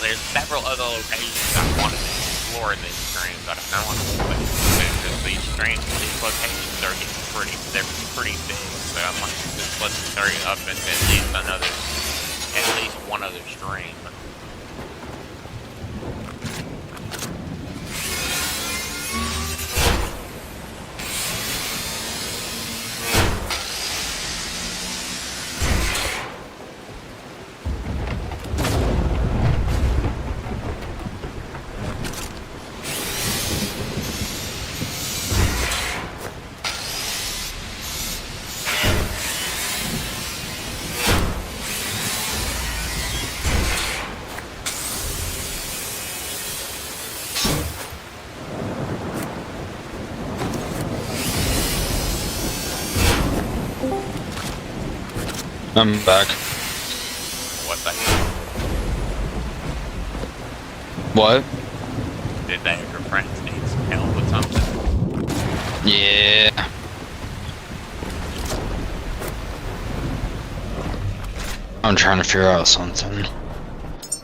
There's several other locations I wanted to explore in this stream, but I don't want to do just these streams, these locations are getting they're pretty big, so I might just let's hurry up and at least one other stream. I'm back. What the hell? What? Did they have your friends need some help with something? Yeah. I'm trying to figure out something.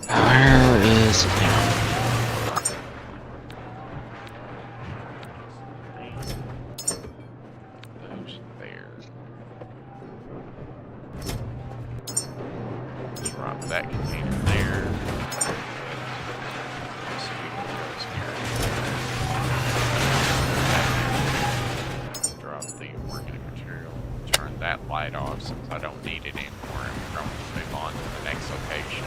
Where is it? That container there. Drop the organic material. Turn that light off since I don't need it anymore. I'm going to move on to the next location.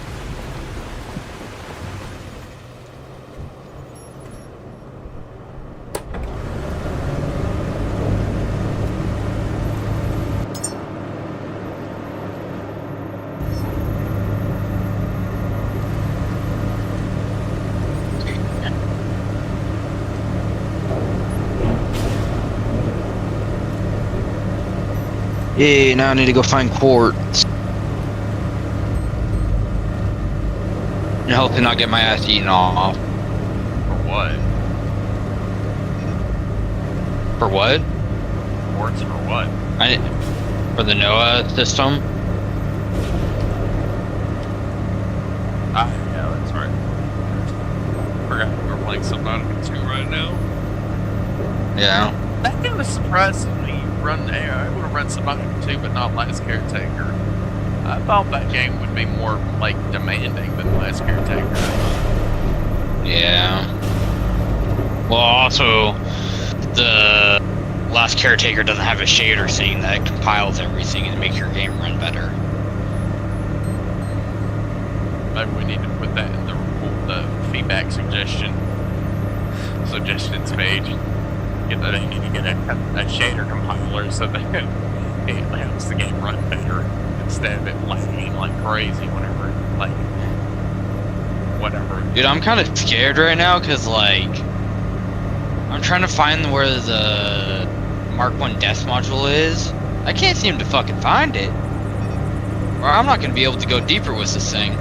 Yeah, now I need to go find quartz. And hopefully not get my ass eaten off. For what? For what? Quartz for what? For the NOAA system. Ah, yeah, that's right. Forgot we're playing Subnautica 2 right now. Yeah. That kind of surprises me. I would have run Subnautica 2, but not Last CareTaker. I thought that game would be more, like, demanding than Last CareTaker. Yeah. Well, also, the Last CareTaker doesn't have a shader thing that compiles everything and make your game run better. Maybe we need to put that in the feedback suggestions page. They need to get a shader compiler so that it helps the game run better instead of it lagging like crazy whenever, like, whatever. Dude, I'm kind of scared right now because, like, I'm trying to find where the Mark 1 death module is. I can't seem to fucking find it. Or I'm not going to be able to go deeper with this thing.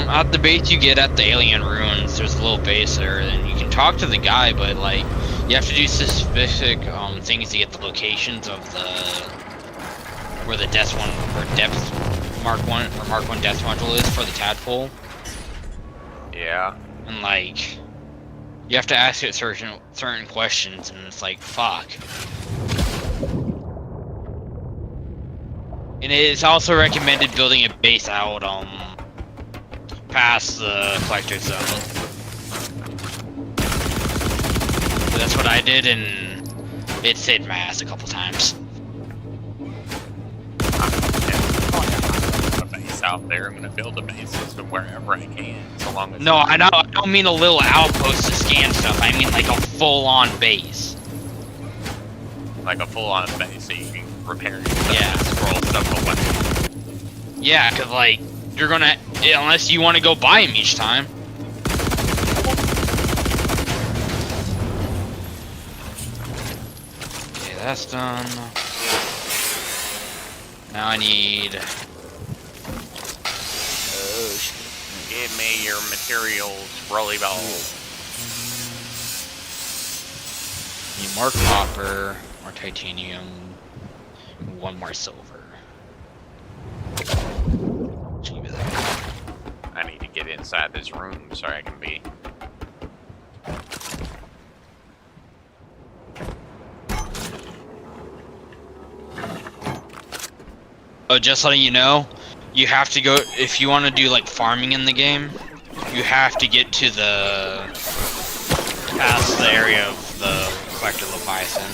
At the base you get at the alien ruins, there's a little base there, and you can talk to the guy, but, like, you have to do specific things to get the locations of where the depth Mark 1 death module is for the tadpole. Yeah. And, like, you have to ask it certain questions, and it's like, fuck. And it's also recommended building a base out past the collector zone. So that's what I did, and it saved my ass a couple times. A base out there. I'm gonna build a base system wherever I can, so long as. No, I don't mean a little outpost to scan stuff. I mean like a full-on base. Like a full-on base, so you can repair your stuff, yeah, and scroll stuff away. Yeah, cause like you're gonna, unless you want to go buy them each time. Okay, that's done. Now I need. Oh shit! Give me your materials, rolly ball. Need more copper, more titanium, one more silver. I need to get inside this room so I can be. Oh, just letting you know, you have to go if you want to do like farming in the game. You have to get to the past the area of the Collector Leviathan.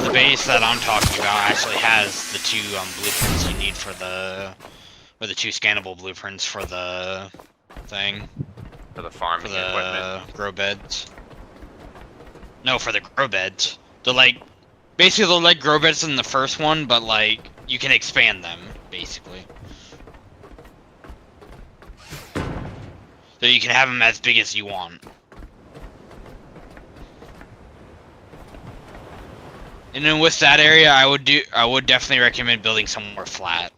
The base that I'm talking about actually has the two blueprints you need for the, or the two scannable blueprints for the thing. For the farming equipment. Grow beds. No, for the grow beds. They're like, basically they're like grow beds in the first one, but like, you can expand them, basically. So you can have them as big as you want. And then with that area, I would definitely recommend building somewhere flat.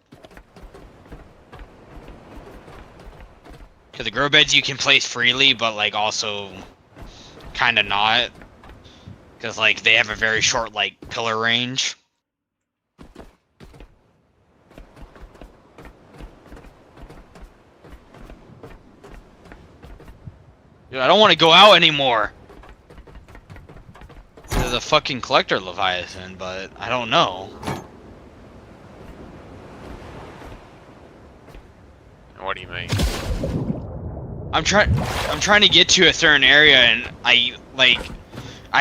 Because the grow beds you can place freely, but like also kind of not. Because like they have a very short like pillar range. Dude, I don't want to go out anymore. There's a fucking collector Leviathan, but I don't know. What do you mean? I'm trying to get to a certain area, and I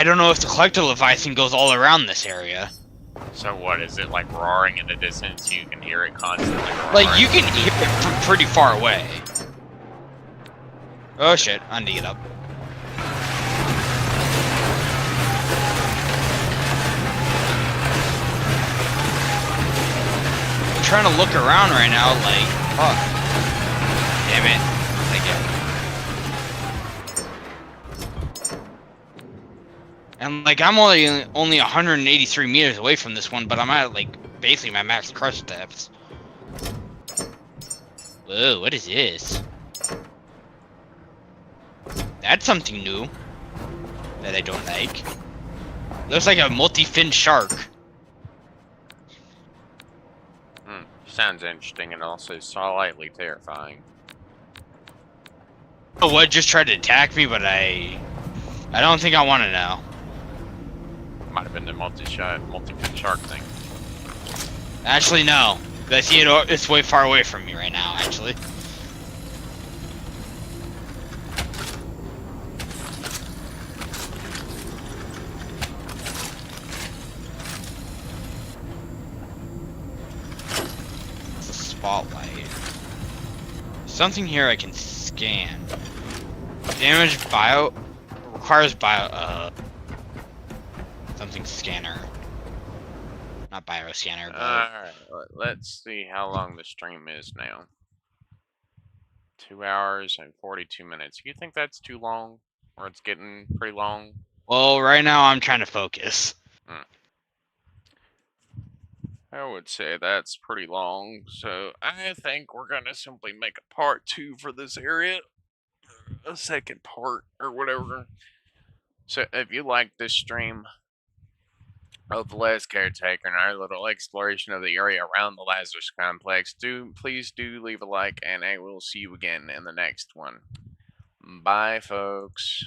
don't know if the collector Leviathan goes all around this area. So what is it like roaring in the distance? You can hear it constantly roaring. Like you can hear it from pretty far away. Oh shit! I need to get up. I'm trying to look around right now, like, fuck. Damn it! And like I'm only 183 meters away from this one, but I'm at like basically my max crush depths. Whoa, what is this? That's something new that I don't like. Looks like a multi-fin shark. Sounds interesting and also slightly terrifying. Oh, what just tried to attack me, but I don't think I want to know. Might have been the multi-fin shark thing. Actually, no. I see it. It's way far away from me right now. Actually. It's a spotlight. Something here I can scan. Damage bio requires something scanner. Not bioscanner, but Alright, let's see how long the stream is now. 2 hours and 42 minutes. You think that's too long? Or it's getting pretty long? well, right now I'm trying to focus. I would say that's pretty long, so I think we're gonna simply make a part 2 for this area. A second part, or whatever. So if you like this stream of the Last CareTaker and our little exploration of the area around the Lazarus complex, please do leave a like, and I will see you again in the next one. Bye, folks.